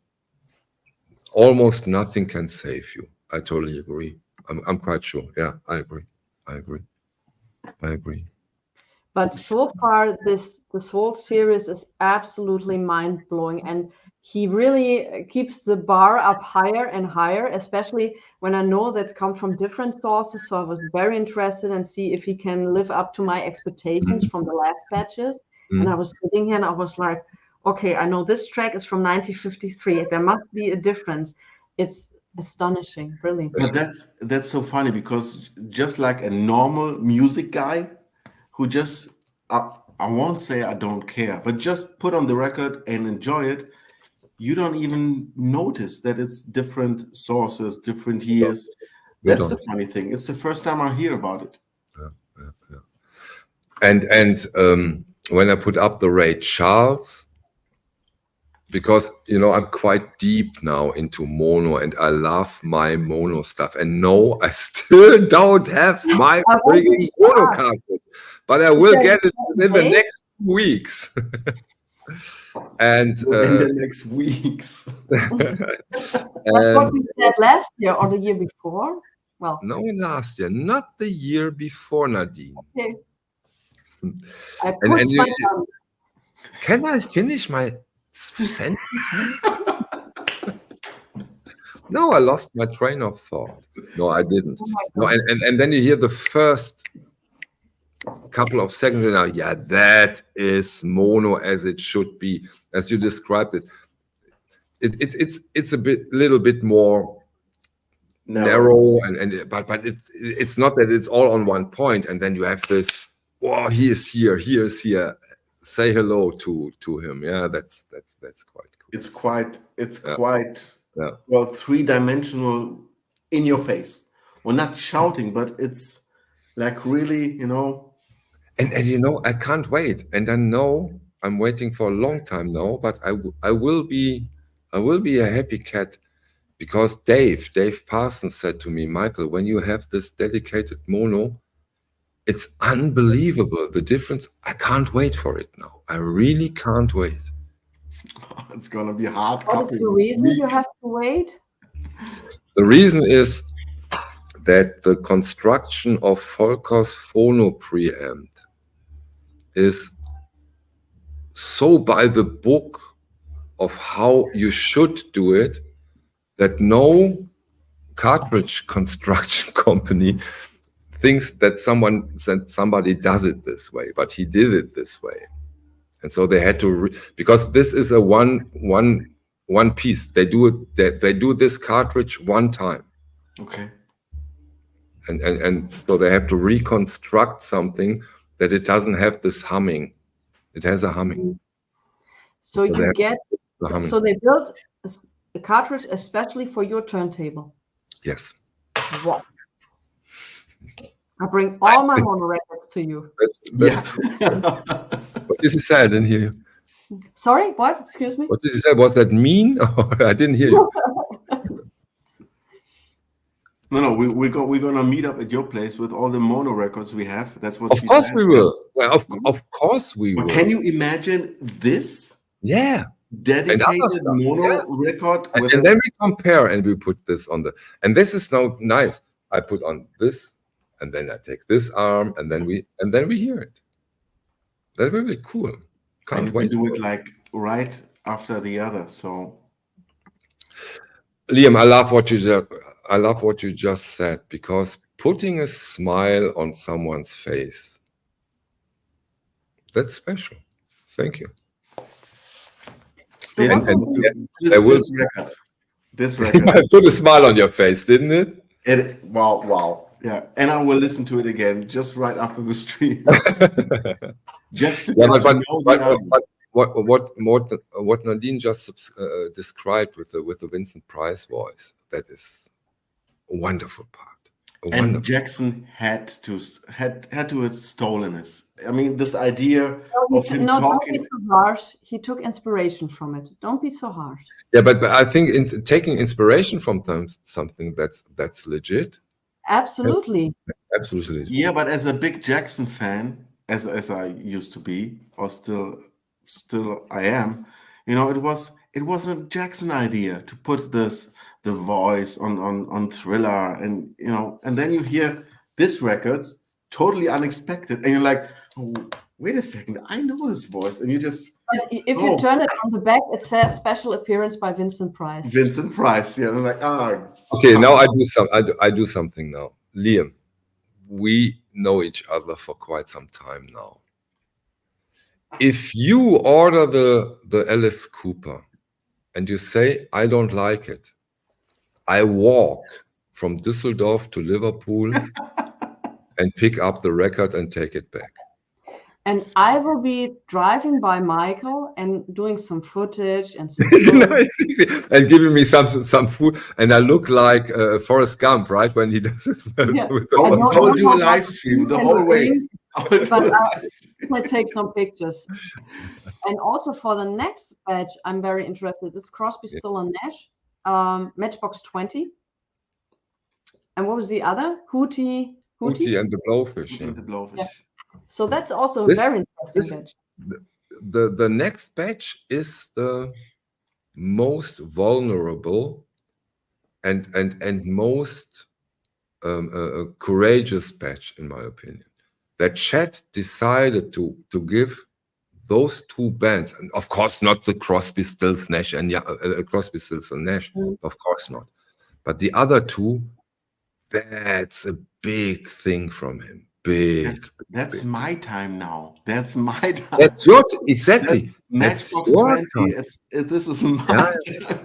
Speaker 2: almost nothing can save you. I totally agree. I'm quite sure. Yeah, I agree.
Speaker 1: But so far, this whole series is absolutely mind-blowing, and he really keeps the bar up higher and higher, especially when I know that's come from different sources. So I was very interested and see if he can live up to my expectations from the last batches. And I was sitting here and I was like, okay, I know this track is from 1953. There must be a difference. It's astonishing, really.
Speaker 3: But that's so funny, because just like a normal music guy who just, I won't say I don't care, but just put on the record and enjoy it, you don't even notice that it's different sources, different years. That's the funny thing. It's the first time I hear about it.
Speaker 2: And when I put up the Ray Charles, because I'm quite deep now into mono, and I love my mono stuff. And no, I still don't have my frigging mono cartridge, but I will get it in the next weeks. And
Speaker 3: in the next weeks.
Speaker 1: That's what we said last year or the year before. Well,
Speaker 2: no, last year, not the year before, Nadine.
Speaker 1: Okay.
Speaker 2: Can I finish my sentence? No, I lost my train of thought. No, I didn't. No, and then you hear the first couple of seconds, and yeah, that is mono as it should be, as you described it. It's a little bit more narrow, but it's not that it's all on one point, and then you have this. Wow, he is here. Say hello to him. Yeah, that's quite cool.
Speaker 3: It's quite well, 3-dimensional, in your face. Well, not shouting, but it's like really,
Speaker 2: And I can't wait, and I know I'm waiting for a long time now, but I will be a happy cat, because Dave Parsons said to me, Michael, when you have this dedicated mono, it's unbelievable, the difference. I can't wait for it now. I really can't wait.
Speaker 3: It's gonna be hard.
Speaker 1: What is the reason you have to wait?
Speaker 2: The reason is that the construction of Volker's phono preamp is so by the book of how you should do it, that no cartridge construction company thinks that somebody does it this way, but he did it this way. And so they had to, because this is a one piece. They do this cartridge one time.
Speaker 3: Okay.
Speaker 2: And so they have to reconstruct something that it doesn't have this humming. It has a humming.
Speaker 1: So you get, so they built a cartridge especially for your turntable.
Speaker 2: Yes.
Speaker 1: Wow. I bring all my mono records to you.
Speaker 2: That's What did you say? I didn't hear you.
Speaker 1: Sorry, what? Excuse me?
Speaker 2: What did you say? Was that mean? I didn't hear you.
Speaker 3: No, we're gonna meet up at your place with all the mono records we have. That's what.
Speaker 2: Of course we will. Well, of course we will.
Speaker 3: Can you imagine this?
Speaker 2: Yeah.
Speaker 3: Dedicated mono record.
Speaker 2: And then we compare and we put this on the. And this is now nice. I put on this, and then I take this arm, and then we hear it. That will be cool. Can't wait.
Speaker 3: And you can do it like right after the other. So,
Speaker 2: Liam, I love what you just said, because putting a smile on someone's face, that's special. Thank you.
Speaker 1: So
Speaker 3: this record.
Speaker 2: Put a smile on your face, didn't it?
Speaker 3: Wow. Yeah, and I will listen to it again just right after the stream. Just to get to know the album.
Speaker 2: What Nadine just described with the Vincent Price voice, that is a wonderful part.
Speaker 3: And Jackson had to have stolen this. I mean, this idea of him talking.
Speaker 1: Don't be so harsh. He took inspiration from it. Don't be so harsh.
Speaker 2: Yeah, but I think taking inspiration from something that's legit.
Speaker 1: Absolutely.
Speaker 2: Absolutely.
Speaker 3: Yeah, but as a big Jackson fan, as I used to be, or still I am, it was a Jackson idea to put the voice on Thriller, and and then you hear this record's totally unexpected, and you're like, oh, wait a second, I know this voice, and you just.
Speaker 1: But if you turn it on the back, it says special appearance by Vincent Price.
Speaker 3: Vincent Price, yeah. I'm like,
Speaker 2: Okay, now I do something now. Liam, we know each other for quite some time now. If you order the Alice Cooper and you say, I don't like it, I walk from Düsseldorf to Liverpool and pick up the record and take it back.
Speaker 1: And I will be driving by Michael and doing some footage and some
Speaker 2: and giving me some food, and I look like Forrest Gump, right, when he does it.
Speaker 3: I will do a live stream the whole way.
Speaker 1: But I take some pictures. And also for the next batch, I'm very interested. Is Crosby, Still and Nash, Matchbox 20, and what was the other? Hootie
Speaker 2: and the Blowfish.
Speaker 3: The Blowfish.
Speaker 1: Yeah. So that's also a very interesting batch.
Speaker 2: The next batch is the most vulnerable and most courageous batch, in my opinion. That Chet decided to give those two bands, and of course not the Crosby, Stills, Nash, and Crosby, Stills and Nash, of course not, but the other two. That's a big thing from him.
Speaker 3: That's my time now. That's my time.
Speaker 2: That's your exactly.
Speaker 3: Matchbox 20. This is my time.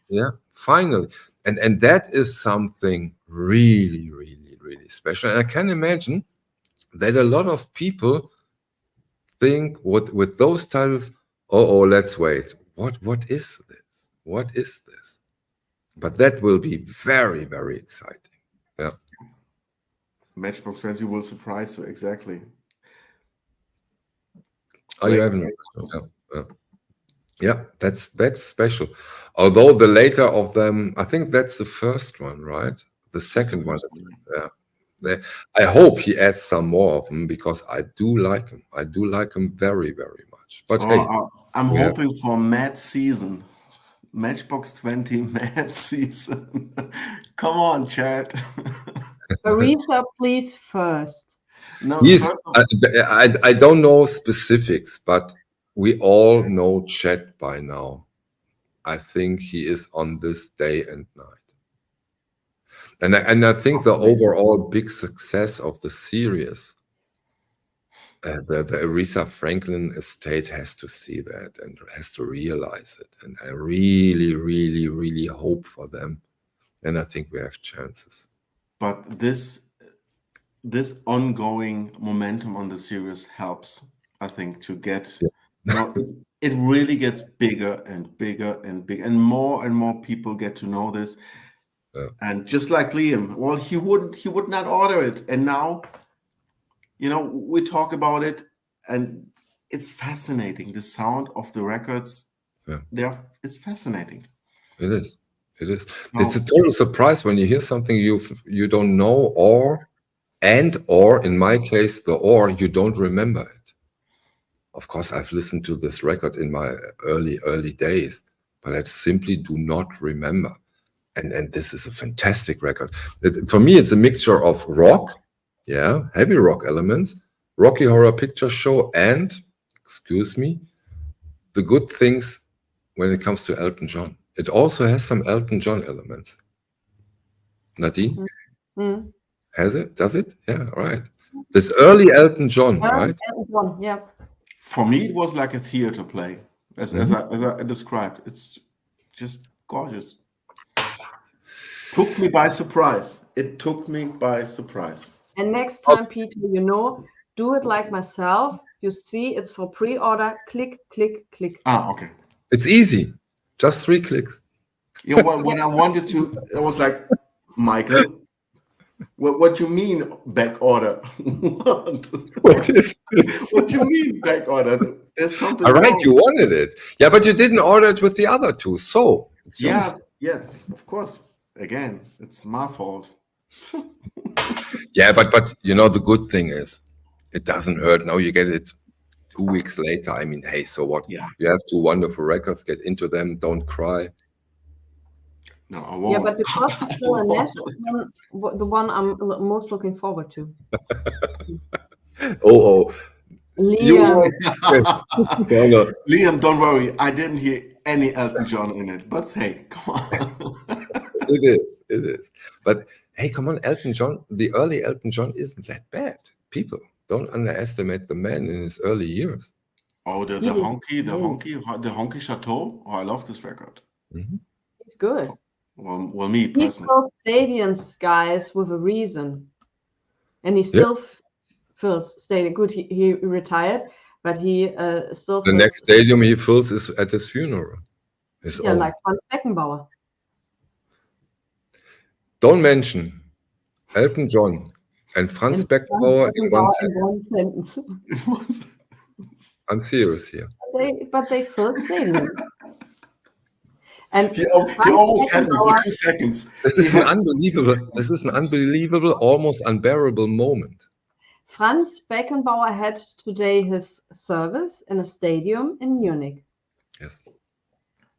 Speaker 2: Yeah. Finally. And that is something really, really, really special. And I can imagine that a lot of people think with those titles, let's wait. What is this? What is this? But that will be very, very exciting. Yeah.
Speaker 3: Matchbox 20 will surprise you, exactly.
Speaker 2: Oh, you haven't? Yeah, that's special. Although the later of them, I think that's the first one, right? The second one. I hope he adds some more of them, because I do like him. I do like him very, very much. But
Speaker 3: I'm hoping for Mad Season. Matchbox 20 Mad Season. Come on, chat.
Speaker 1: Marisa, please first.
Speaker 3: No,
Speaker 2: I don't know specifics, but we all know Chet by now. I think he is on this day and night. And I think the overall big success of the series, the Aretha Franklin estate has to see that and has to realize it. And I really, really, really hope for them. And I think we have chances.
Speaker 3: But this ongoing momentum on the series helps, I think, to get it really gets bigger and bigger and bigger, and more people get to know this. And just like Liam, well, he would not order it, and now we talk about it, and it's fascinating. The sound of the records, it's fascinating.
Speaker 2: It is. It's a total surprise when you hear something you don't know, or in my case, you don't remember it. Of course, I've listened to this record in my early days, but I simply do not remember. And this is a fantastic record. For me, it's a mixture of rock, heavy rock elements, Rocky Horror Picture Show, and, excuse me, the good things when it comes to Elton John. It also has some Elton John elements. Nadine?
Speaker 1: Mm.
Speaker 2: Has it? Does it? Yeah, right. This early Elton John, right?
Speaker 1: Elton John, yeah.
Speaker 3: For me, it was like a theater play, as I described. It's just gorgeous. Took me by surprise. It took me by surprise.
Speaker 1: And next time, Peter, you know, do it like myself. You see, it's for pre-order. Click, click, click.
Speaker 3: Ah, okay.
Speaker 2: It's easy. Just 3 clicks.
Speaker 3: Yeah, well, when I wanted to, I was like, Michael, what you mean back order?
Speaker 2: What is this?
Speaker 3: What you mean back order? There's something
Speaker 2: All right,
Speaker 3: wrong.
Speaker 2: you wanted it. Yeah, but you didn't order it with the other 2. So, it's
Speaker 3: Yeah, of course. Again, it's my fault.
Speaker 2: yeah, but you know, the good thing is, it doesn't hurt. Now you get it 2 weeks later. I mean, hey, so what?
Speaker 3: Yeah.
Speaker 2: You have 2 wonderful records. Get into them. Don't cry.
Speaker 3: No, I won't.
Speaker 1: Yeah, but the first is still a national one, the one I'm most looking forward to.
Speaker 2: Oh,
Speaker 1: Liam.
Speaker 3: Liam, don't worry. I didn't hear any Elton John in it. But hey, come on.
Speaker 2: It is. But hey, come on, Elton John. The early Elton John isn't that bad. People, don't underestimate the man in his early years.
Speaker 3: Oh, the honky chateau. Oh, I love this record.
Speaker 1: It's good.
Speaker 3: Well, me
Speaker 1: He
Speaker 3: personally.
Speaker 1: filled stadiums, guys, with a reason, and he still fills stadium. Good, he retired, but he still.
Speaker 2: The next stadium he fills is at his funeral. His own.
Speaker 1: Like Franz Beckenbauer.
Speaker 2: Don't mention Elton John and Franz Beckenbauer in one sentence. I'm serious here.
Speaker 1: But they filled stadiums. And
Speaker 3: he almost had me for 2 seconds.
Speaker 2: This is an unbelievable, almost unbearable moment.
Speaker 1: Franz Beckenbauer had today his service in a stadium in Munich.
Speaker 2: Yes.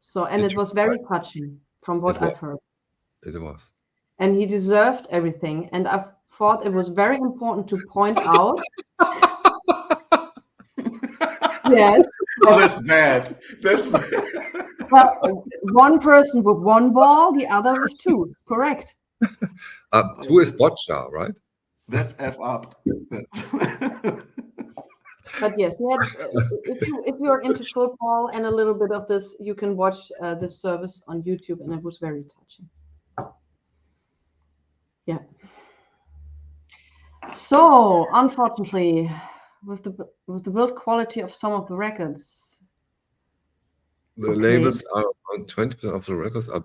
Speaker 1: So, and it was very touching from what I've heard.
Speaker 2: It was.
Speaker 1: And he deserved everything. And I thought it was very important to point out. Yes.
Speaker 3: Oh, that's bad. That's bad.
Speaker 1: Well, one person with 1 ball, the other with 2. Correct.
Speaker 2: 2 is boccia, right?
Speaker 3: That's F up.
Speaker 1: But yes, if you're into football and a little bit of this, you can watch this service on YouTube, and it was very touching. Yeah. So, unfortunately, with the build quality of some of the records,
Speaker 2: the labels are on 20% of the records are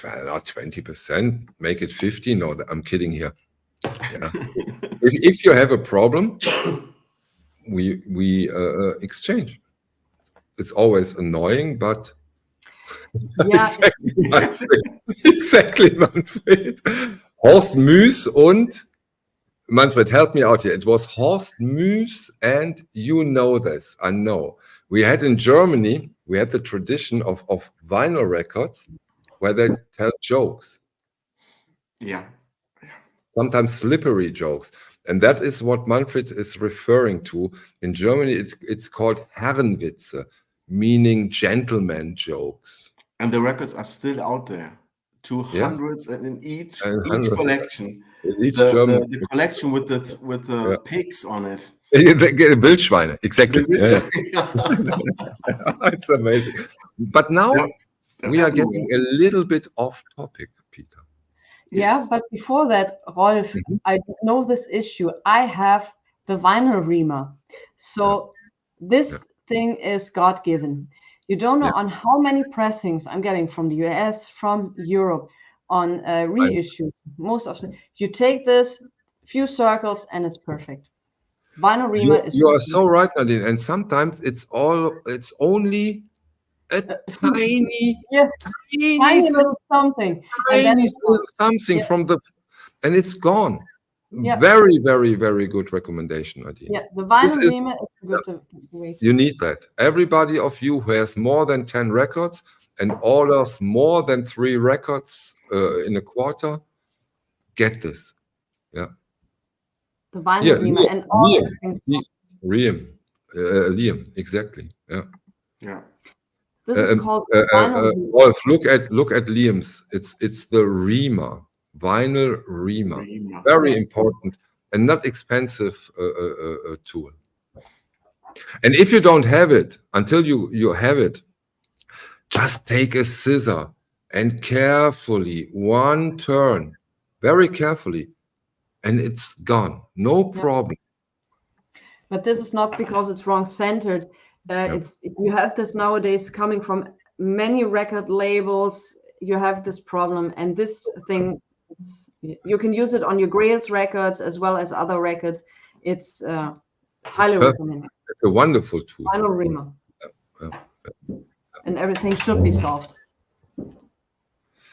Speaker 2: not 20%. Make it 50. No, I'm kidding here. Yeah. If you have a problem, we exchange. It's always annoying, but
Speaker 1: yeah.
Speaker 2: Exactly, Manfred. Horst Müs und Manfred, help me out here. It was Horst Müs, and you know this. I know. We had in Germany, we had the tradition of vinyl records where they tell jokes.
Speaker 3: Yeah.
Speaker 2: Sometimes slippery jokes. And that is what Manfred is referring to. In Germany, it's called Herrenwitze, meaning gentleman jokes.
Speaker 3: And the records are still out there. 200s and in each collection.
Speaker 2: Each
Speaker 3: the collection with the pigs on it.
Speaker 2: Wildschweine, exactly. Yeah. It's amazing. But now we are getting a little bit off topic, Peter.
Speaker 1: Yeah, but before that, Rolf, I know this issue. I have the vinyl reamer. So this thing is God-given. You don't know on how many pressings I'm getting from the US, from Europe, on reissue. Most of them. You take this, few circles, and it's perfect. Vinyl reamer is.
Speaker 2: You are so right, Nadine. And sometimes it's only a tiny
Speaker 1: little something.
Speaker 2: Tiny little something from the, and it's gone.
Speaker 1: Yeah.
Speaker 2: Very, very, very good recommendation, Nadine.
Speaker 1: Yeah, the vinyl reamer is good to wait.
Speaker 2: You need that. Everybody of you who has more than 10 records and orders more than 3 records in a quarter, get this. Yeah.
Speaker 1: The vinyl Rima and all everything.
Speaker 2: Liam, exactly. Yeah.
Speaker 3: Yeah.
Speaker 1: This is called vinyl Rima.
Speaker 2: Wolf, look at Liam's. It's the Rima, vinyl Rima. Very important and not expensive tool. And if you don't have it, until you have it, just take a scissor and carefully, one turn, very carefully, and it's gone. No problem.
Speaker 1: But this is not because it's wrong centered. You have this nowadays coming from many record labels. You have this problem, and this thing, you can use it on your Grails records as well as other records. It's highly recommended.
Speaker 2: It's a wonderful tool.
Speaker 1: Vinyl Rima. And everything should be soft.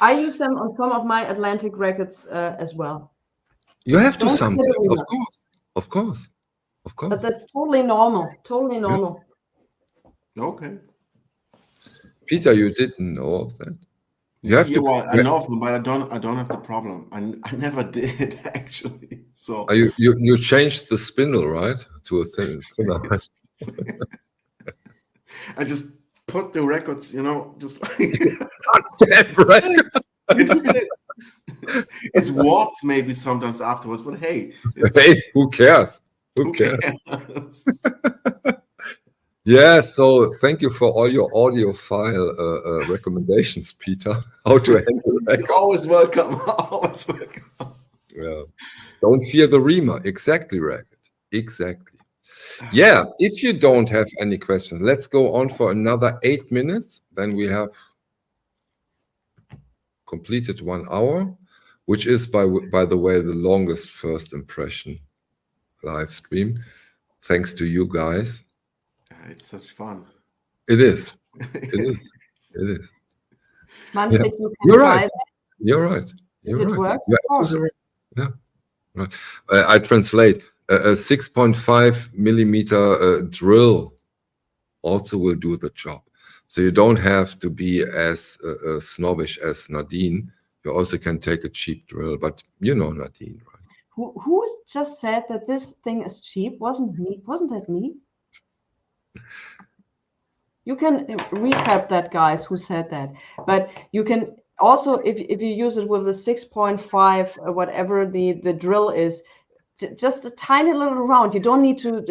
Speaker 1: I use them on some of my Atlantic records as well.
Speaker 2: You have to sometimes, of course.
Speaker 1: But that's totally normal. Totally normal.
Speaker 3: Yeah. Okay.
Speaker 2: Peter, you didn't know of that. You have to.
Speaker 3: Well, I know of them, but I don't have the problem. I never did actually. So
Speaker 2: you changed the spindle, right, to a thinner.
Speaker 3: I just put the records, just like
Speaker 2: damn records.
Speaker 3: It's warped maybe sometimes afterwards, but hey,
Speaker 2: who cares? Who cares? Yeah, so thank you for all your audiophile recommendations, Peter. How to handle records.
Speaker 3: Always welcome. Always welcome.
Speaker 2: Yeah. Don't fear the Rima. Exactly, Racket. Exactly. Yeah, if you don't have any questions, let's go on for another 8 minutes. Then we have completed 1 hour, which is, by the way, the longest first impression live stream. Thanks to you guys.
Speaker 3: It's such fun.
Speaker 2: It is. It is. It is.
Speaker 1: Manfred, you can
Speaker 2: You're
Speaker 1: try
Speaker 2: right.
Speaker 1: that.
Speaker 2: You're right. You're
Speaker 1: If it
Speaker 2: right.
Speaker 1: works,
Speaker 2: You're absolutely right. Yeah. Right. I translate a 6.5 millimeter drill also will do the job. So you don't have to be as snobbish as Nadine. You also can take a cheap drill, but you know Nadine, right?
Speaker 1: Who just said that this thing is cheap? Wasn't that me? You can recap that, guys, who said that. But you can also, if you use it with the 6.5, whatever the drill is, just a tiny little round. You don't need to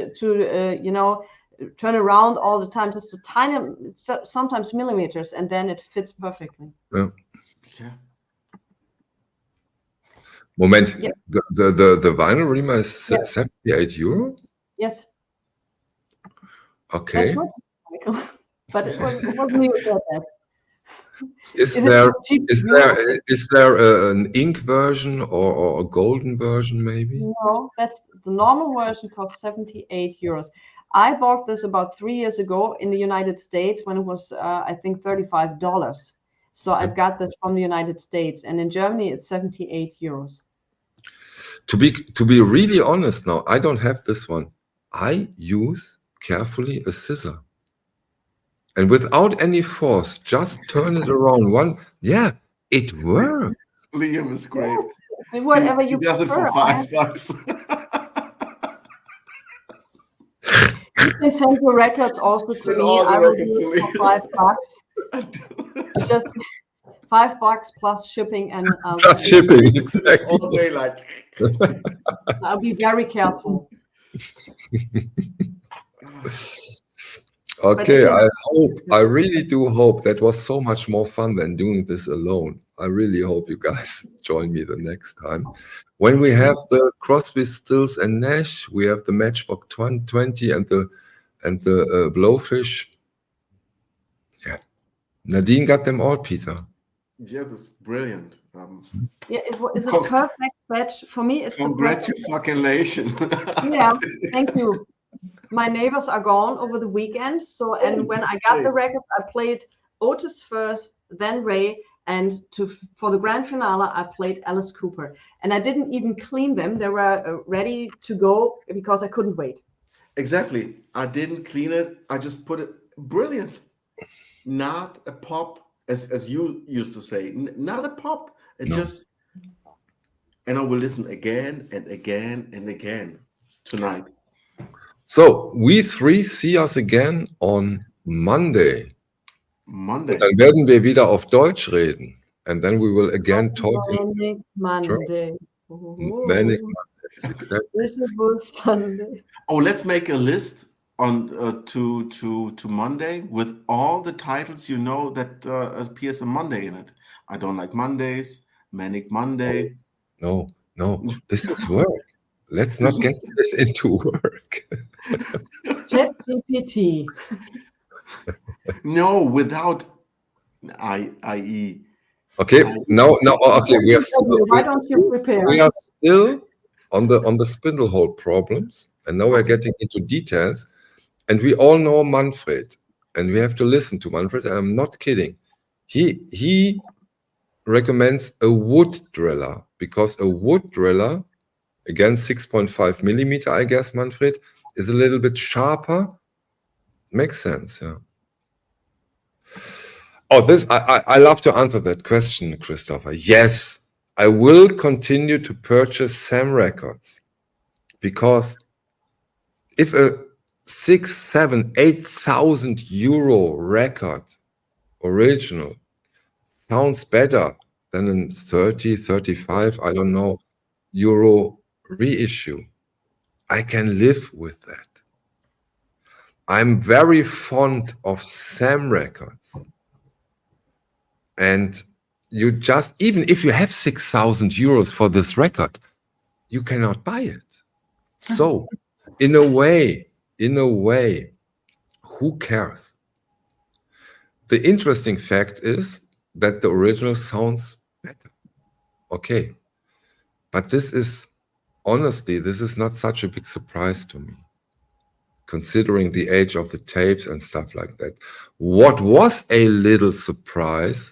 Speaker 1: turn around all the time. Just a tiny, sometimes millimeters, and then it fits perfectly.
Speaker 2: Yeah.
Speaker 3: Yeah.
Speaker 2: Moment.
Speaker 1: Yeah.
Speaker 2: The vinyl Rima is 78 euro?
Speaker 1: Yes.
Speaker 2: Okay.
Speaker 1: That's right. But it wasn't me who said that.
Speaker 2: Is there an ink version or a golden version maybe?
Speaker 1: No, that's the normal version costs 78 euros. I bought this about 3 years ago in the United States when it was, I think, $35. So okay. I've got this from the United States, and in Germany it's 78 euros.
Speaker 2: To be really honest now, I don't have this one. I use carefully a scissor. And without any force, just turn it around one. Yeah, it works.
Speaker 3: Liam is great.
Speaker 1: Yes. Whatever you
Speaker 3: does
Speaker 1: prefer.
Speaker 3: It for $5.
Speaker 1: You can send your records also to me. I will do it for $5. Just $5 plus shipping and
Speaker 2: plus shipping. Exactly.
Speaker 3: All day, like.
Speaker 1: I'll be very careful.
Speaker 2: Okay, I really do hope that was so much more fun than doing this alone. I really hope you guys join me the next time. When we have the Crosby, Stills and Nash, we have the Matchbox 20 and the Blowfish. Yeah, Nadine got them all, Peter.
Speaker 3: Yeah, that's brilliant.
Speaker 1: Yeah, it's a perfect match for me. It's
Speaker 3: congratulations.
Speaker 1: Yeah, thank you. My neighbors are gone over the weekend, and when I got the records, I played Otis first, then Ray, and for the grand finale, I played Alice Cooper. And I didn't even clean them; they were ready to go because I couldn't wait.
Speaker 3: Exactly, I didn't clean it. I just put it. Brilliant, not a pop, as you used to say, not a pop. It just and I will listen again and again and again tonight.
Speaker 2: So we three see us again on Monday.
Speaker 3: Monday.
Speaker 2: Dann werden wir wieder auf Deutsch reden. And then we will again talk
Speaker 1: Manic Monday.
Speaker 2: Manic Mondays, exactly.
Speaker 1: Visible Sunday.
Speaker 3: Oh, let's make a list on to Monday with all the titles you know that appears on Monday in it. I don't like Mondays, Manic Monday.
Speaker 2: No, this is work. Let's not get this into work.
Speaker 1: ChatGPT.
Speaker 3: No, without IE.
Speaker 2: Okay, now, okay, we are.
Speaker 1: Why don't you prepare?
Speaker 2: We are still on the spindle hole problems, and now we're getting into details. And we all know Manfred, and we have to listen to Manfred. And I'm not kidding. He recommends a wood driller, because a wood driller, again 6.5 millimeter, I guess, Manfred, is a little bit sharper. Makes sense, yeah. Oh, this I love to answer that question, Christopher. Yes, I will continue to purchase Sam records, because if a 6,000, 7,000, 8,000 euro record original sounds better than a 30, 35, I don't know, euro reissue, I can live with that. I'm very fond of Sam records. And you just, even if you have 6,000 euros for this record, you cannot buy it. So in a way, who cares? The interesting fact is that the original sounds better. Okay. But this is, honestly, this is not such a big surprise to me, considering the age of the tapes and stuff like that. What was a little surprise,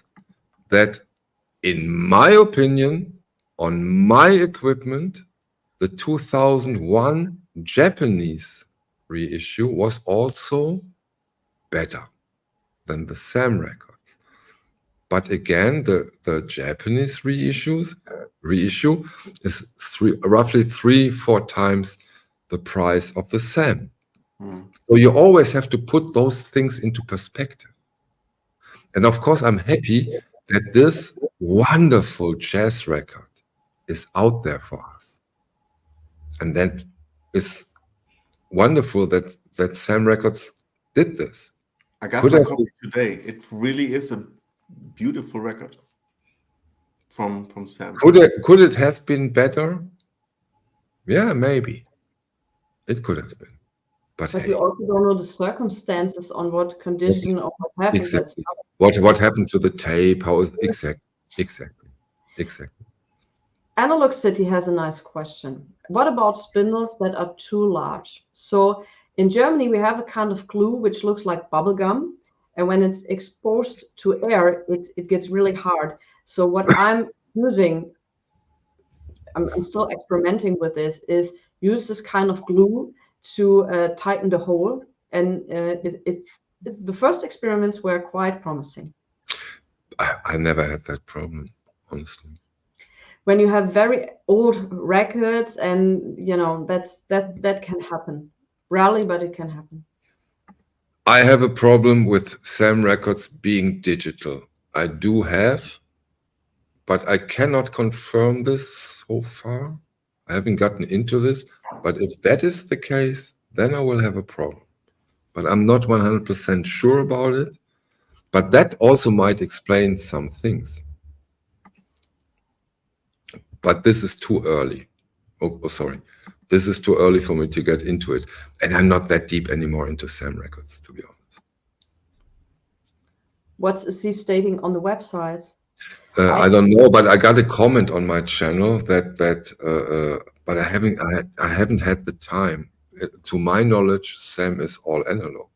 Speaker 2: that in my opinion, on my equipment, the 2001 Japanese reissue was also better than the Sam records. But again, the Japanese reissue is roughly 3-4 times the price of the Sam. So you always have to put those things into perspective. And of course, I'm happy that this wonderful jazz record is out there for us. And that is wonderful that Sam Records did this.
Speaker 3: I got my copy today. It really is a beautiful record from Sam.
Speaker 2: Could it have been better? Yeah, maybe. It could have been. But hey,
Speaker 1: we also don't know the circumstances on what condition or what happened.
Speaker 2: Exactly. What happened to the tape? How exactly.
Speaker 1: Analog City has a nice question. What about spindles that are too large? So in Germany, we have a kind of glue which looks like bubble gum, and when it's exposed to air, it gets really hard. So what I'm using, I'm still experimenting with this, is use this kind of glue to tighten the hole, and the first experiments were quite promising.
Speaker 2: I never had that problem, honestly.
Speaker 1: When you have very old records, and you know, that can happen. Rarely, but it can happen.
Speaker 2: I have a problem with Sam records being digital. I do have, but I cannot confirm this so far. I haven't gotten into this, but if that is the case, then I will have a problem. But I'm not 100% sure about it. But that also might explain some things. But this is too early. Oh, sorry. This is too early for me to get into it. And I'm not that deep anymore into Sam records, to be honest.
Speaker 1: What is he stating on the website?
Speaker 2: I don't know, but I got a comment on my channel but I haven't had the time. To my knowledge, Sam is all analog.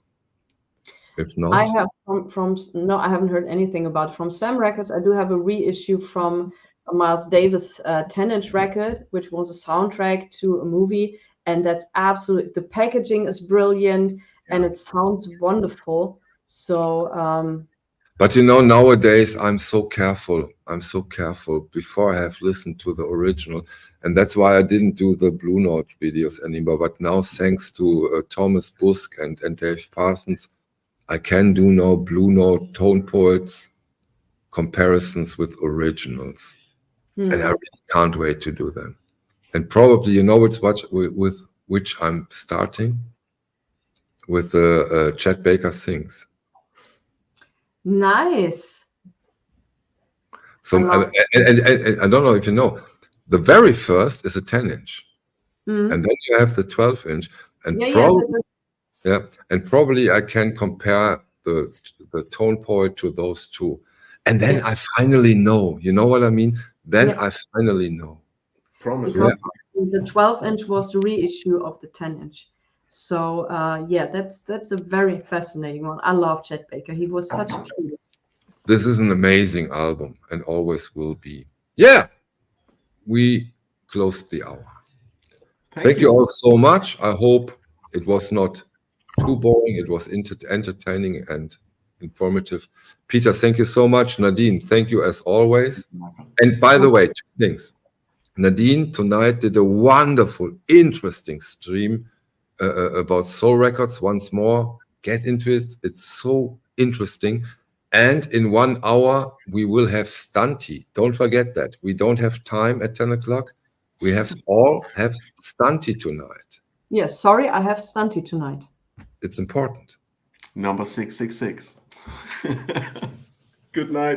Speaker 2: If not,
Speaker 1: I have no, I haven't heard anything about it. From Sam Records. I do have a reissue from a Miles Davis 10-inch record, which was a soundtrack to a movie, and that's absolutely, the packaging is brilliant and it sounds wonderful. So
Speaker 2: But you know, nowadays I'm so careful. I'm so careful before I have listened to the original. And that's why I didn't do the Blue Note videos anymore. But now, thanks to Thomas Busk and Dave Parsons, I can do now Blue Note tone poets comparisons with originals. And I really can't wait to do them. And probably, you know, it's what with which I'm starting with Chet Baker Sings.
Speaker 1: Nice.
Speaker 2: So and I don't know if you know, the very first is a 10-inch, and then you have the 12-inch, and probably I can compare the tone poet to those two, and then I finally know. You know what I mean? Then I finally know.
Speaker 3: Promise.
Speaker 1: The 12-inch was the reissue of the 10-inch. So that's a very fascinating one. I love Chet Baker. He was such a kid.
Speaker 2: This is an amazing album and always will be. Yeah, we closed the hour. Thank you all so much. I hope it was not too boring. It was entertaining and informative. Peter, thank you so much. Nadine, thank you as always. And by the way, 2 things. Nadine tonight did a wonderful, interesting stream about soul records. Once more, get into it. It's so interesting. And in 1 hour, we will have Stunty. Don't forget that. We don't have time at 10 o'clock. We have Stunty tonight.
Speaker 1: Yes, sorry, I have Stunty tonight.
Speaker 2: It's important.
Speaker 3: Number 666. Good night.